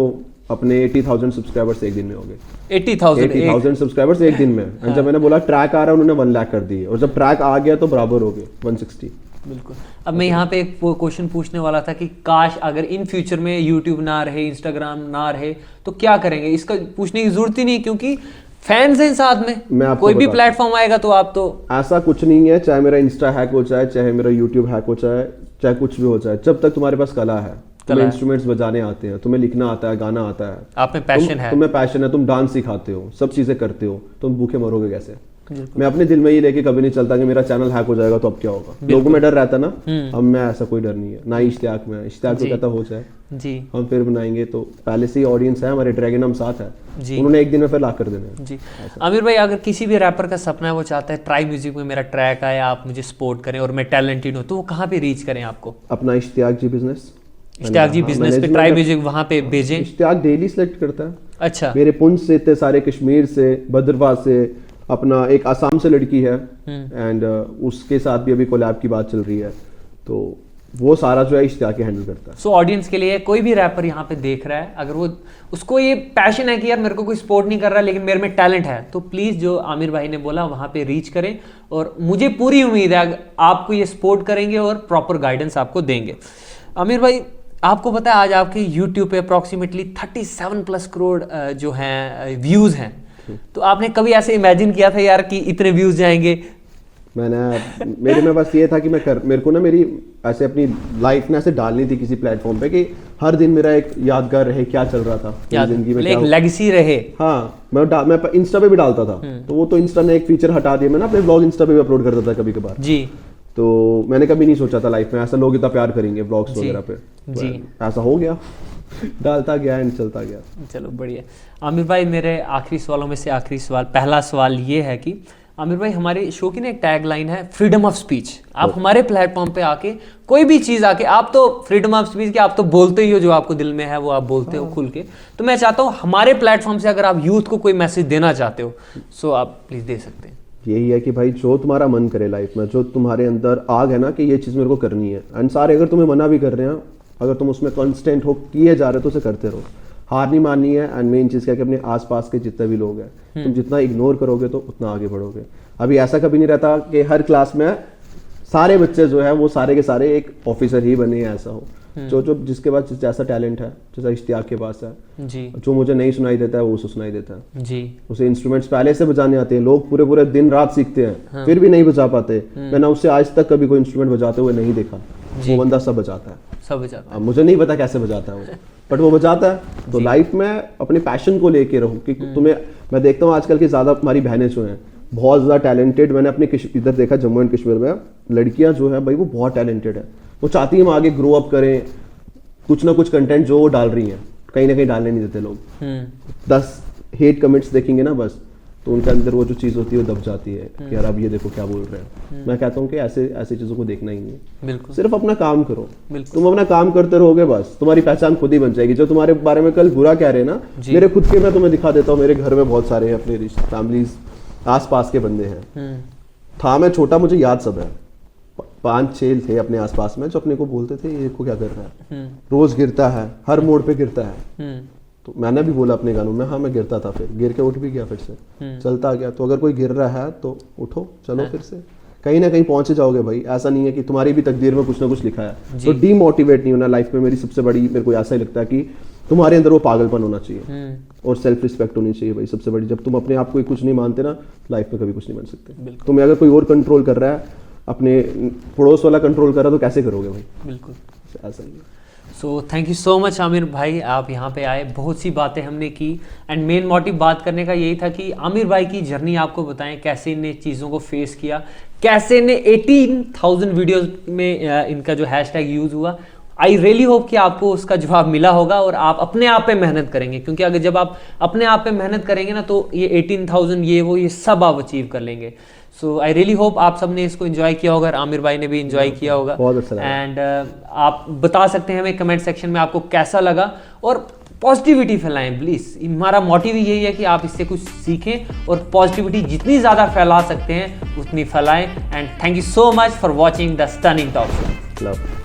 S2: अपने 80,000 सब्सक्राइबर्स एक दिन में हो गए। 80,000 सब्सक्राइबर्स एक दिन में। हाँ। जब मैंने बोला ट्रैक आ रहा है उन्होंने 1 लाख कर दिए, और जब ट्रैक आ गया तो बराबर हो गए 160।
S3: बिल्कुल। अब मैं यहाँ पे एक क्वेश्चन पूछने वाला था कि काश अगर इन फ्यूचर में यूट्यूब ना रहे, इंस्टाग्राम ना रहे तो क्या करेंगे, इसका पूछने की जरूरत ही नहीं क्योंकि फैंस हैं साथ में, कोई भी प्लेटफॉर्म आएगा तो आप तो।
S2: ऐसा कुछ नहीं है, चाहे मेरा इंस्टा हैक हो जाए, चाहे मेरा यूट्यूब हैक हो जाए, चाहे कुछ भी हो जाए, जब तक तुम्हारे पास कला है, तुम्हें इंस्ट्रूमेंट्स बजाने आते हैं, तुम्हें लिखना आता है, गाना आता है,
S3: आप में पैशन है,
S2: तुम्हें पैशन है, तुम डांस सिखाते हो, सब चीजें करते हो, तुम भूखे मरोगे कैसे। मैं अपने दिल में ये लेके कभी नहीं चलता कि मेरा चैनल हैक हो जाएगा तो अब क्या होगा। लोगों में डर रहता ना, अब मैं ऐसा कोई डर नहीं है, ना ही इश्तियाक में। इश्तियाक को कहता हो जाए
S3: जी,
S2: हम फिर बनाएंगे, तो पहले से ही ऑडियंस है हमारे, ड्रैगन हम साथ है, उन्होंने एक दिन में फिर ला कर देना है।
S3: जी। आमिर भाई अगर किसी भी रैपर का सपना है, वो चाहता है ट्राई म्यूजिक में मेरा ट्रैक आए, आप मुझे सपोर्ट करें और मैं टैलेंटेड हूँ, तो वो कहाँ पे रीच करें आपको?
S2: अपना इश्तियाक जी बिजनेस,
S3: इश्तियाक जी बिजनेस पे ट्राई म्यूजिक वहाँ पे भेजें।
S2: इश्तियाक डेली सिलेक्ट करता है।
S3: अच्छा।
S2: मेरे पुंछ से इतने सारे, कश्मीर से, भद्रवाह से, अपना एक आसाम से लड़की है एंड उसके साथ भी अभी कोलैब की बात चल रही है, तो वो सारा जो है इश्तियाक हैंडल करता है।
S3: सो ऑडियंस के लिए कोई भी रैपर यहाँ पे देख रहा है, अगर वो उसको ये पैशन है कि यार मेरे को कोई सपोर्ट नहीं कर रहा लेकिन मेरे में टैलेंट है, तो प्लीज़ जो आमिर भाई ने बोला वहाँ पे रीच करें, और मुझे पूरी उम्मीद है आपको ये सपोर्ट करेंगे और प्रॉपर गाइडेंस आपको देंगे। आमिर भाई आपको पता है आज आपके यूट्यूब पे अप्रॉक्सीमेटली 37+ करोड़ जो हैं व्यूज़ हैं, तो आपने कभी ऐसे इमेजिन किया था यार कि इतने व्यूज़ जाएंगे?
S2: मेरे में बस ये था कि मेरे को ना मेरी ऐसे अपनी लाइफ में ऐसे डालनी थी किसी प्लेटफॉर्म पे कि हर दिन मेरा एक यादगार रहे, क्या चल रहा था जिंदगी में,
S3: एक लेगेसी रहे।
S2: हाँ मैं इंस्टा पे भी डालता था, तो वो तो इंस्टा ने एक फीचर हटा दिया, मैं ना अपने ब्लॉग इंस्टा पे भी अपलोड करता था कभी कभार जी। तो मैंने कभी नहीं सोचा था लाइफ में ऐसा लोग इतना प्यार करेंगे ब्लॉग्स वगैरह पे जी, ऐसा हो गया, डालता गया एंड चलता गया।
S3: चलो बढ़िया। आमिर भाई मेरे आखिरी सवालों में से आखिरी सवाल, पहला सवाल ये है कि आमिर भाई हमारे शो की ना एक टैग लाइन है फ्रीडम ऑफ स्पीच। आप हमारे प्लेटफॉर्म पे आके कोई भी चीज़ आके, आप तो फ्रीडम ऑफ स्पीच के आप तो बोलते ही हो, जो आपको दिल में है वो आप बोलते हो खुल के, तो मैं चाहता हूँ हमारे प्लेटफॉर्म से अगर आप यूथ को कोई मैसेज देना चाहते हो सो आप प्लीज़ दे सकते हैं।
S2: यही है कि भाई जो तुम्हारा मन करे लाइफ में, जो तुम्हारे अंदर आग है ना कि ये चीज़ मेरे को करनी है, एंड सारे अगर तुम्हें मना भी कर रहे हैं, अगर तुम उसमें कॉन्स्टेंट हो किए जा रहे हो तो उसे करते रहो, हार नहीं माननी है। एंड मेन चीज़ क्या है कि अपने आसपास के जितने भी लोग हैं तुम जितना इग्नोर करोगे तो उतना आगे बढ़ोगे। अभी ऐसा कभी नहीं रहता कि हर क्लास में सारे बच्चे जो है वो सारे के सारे एक ऑफिसर ही बने, ऐसा हो। जो जिसके पास जैसा टैलेंट है, जैसा इश्तियाक के पास है जी, जो मुझे नहीं सुनाई देता है वो उसे सुनाई देता है जी, उसे इंस्ट्रूमेंट्स पहले से बजाने आते हैं। लोग पूरे पूरे दिन रात सीखते हैं हाँ। फिर भी नहीं बजा पाते। मैंने उससे आज तक कभी कोई इंस्ट्रूमेंट बजाते हुए नहीं देखा। वो बंदा सब बजाता है, सब बजाता है। मुझे नहीं पता कैसे बजाता है वो, बट वो बजाता है। तो लाइफ में अपने पैशन को लेके रहो कि तुम्हें, मैं देखता हूँ आजकल की ज्यादा हमारी बहनें जो हैं बहुत ज़्यादा टैलेंटेड, मैंने अपने इधर देखा जम्मू एंड कश्मीर में लड़कियां जो है भाई वो बहुत टैलेंटेड है, वो चाहती है हम आगे ग्रो अप करें, कुछ ना कुछ कंटेंट जो वो डाल रही हैं कहीं ना कहीं डालने नहीं देते लोग। 10 हेट कमेंट्स देखेंगे ना बस, तो उनके अंदर वो जो चीज़ होती है वो दब जाती है कि यार अब ये देखो क्या बोल रहे हैं। मैं कहता हूँ कि ऐसी चीज़ों को देखना ही नहीं, बिल्कुल सिर्फ अपना काम करो। तुम अपना काम करते रहोगे बस तुम्हारी पहचान खुद ही बन जाएगी। जो तुम्हारे बारे में कल बुरा कह रहे हैं ना, मेरे खुद के मैं तुम्हें दिखा देता हूँ, मेरे घर में बहुत सारे हैं अपने फैमिलीज आसपास के बंदे हैं। था मैं छोटा, मुझे याद सब है, 5-6 थे अपने आसपास में जो अपने को बोलते थे ये को क्या कर रहा है, रोज गिरता है, हर मोड़ पे गिरता है। तो मैंने भी बोला अपने गानों में, हाँ मैं गिरता था, फिर गिर के उठ भी गया, फिर से चलता गया। तो अगर कोई गिर रहा है तो उठो, चलो फिर से कहीं ना कहीं पहुंचे जाओगे भाई। ऐसा नहीं है कि तुम्हारी भी तकदीर में कुछ ना कुछ लिखा है। तो डीमोटिवेट नहीं होना लाइफ में। मेरी सबसे बड़ी, मेरे को ऐसा ही लगता है कि तुम्हारे अंदर वो पागलपन होना चाहिए और सेल्फ रिस्पेक्ट होनी चाहिए भाई सबसे बड़ी। जब तुम अपने आप को कुछ नहीं मानते ना, लाइफ में कभी कुछ नहीं बन सकते। तुम्हें अगर कोई और कंट्रोल कर रहा है, अपने पड़ोस वाला कंट्रोल कर रहा है, तो कैसे करोगे भाई? बिल्कुल ऐसा ही है।
S3: So thank you so much Aamir भाई, आप यहाँ पे आए, बहुत सी बातें हमने की एंड मेन मोटिव बात करने का यही था कि आमिर भाई की जर्नी आपको बताएं, कैसे इन्हें चीज़ों को फेस किया, कैसे इन्हें 18,000 वीडियोस में इनका जो हैशटैग यूज़ हुआ, आई रियली होप कि आपको उसका जवाब मिला होगा और आप अपने आप पे मेहनत करेंगे, क्योंकि अगर जब आप अपने आप पे मेहनत करेंगे ना तो ये 18,000 ये सब आप अचीव कर लेंगे। सो आई रियली होप आप सबने इसको एंजॉय किया होगा और आमिर भाई ने भी एंजॉय किया होगा।
S2: बहुत अच्छा लगा।
S3: एंड आप बता सकते हैं हमें कमेंट सेक्शन में आपको कैसा लगा, और पॉजिटिविटी फैलाएं प्लीज़। हमारा मोटिव यही है कि आप इससे कुछ सीखें और पॉजिटिविटी जितनी ज़्यादा फैला सकते हैं उतनी फैलाएं। And thank you so much for watching the stunning talk show.
S2: Love.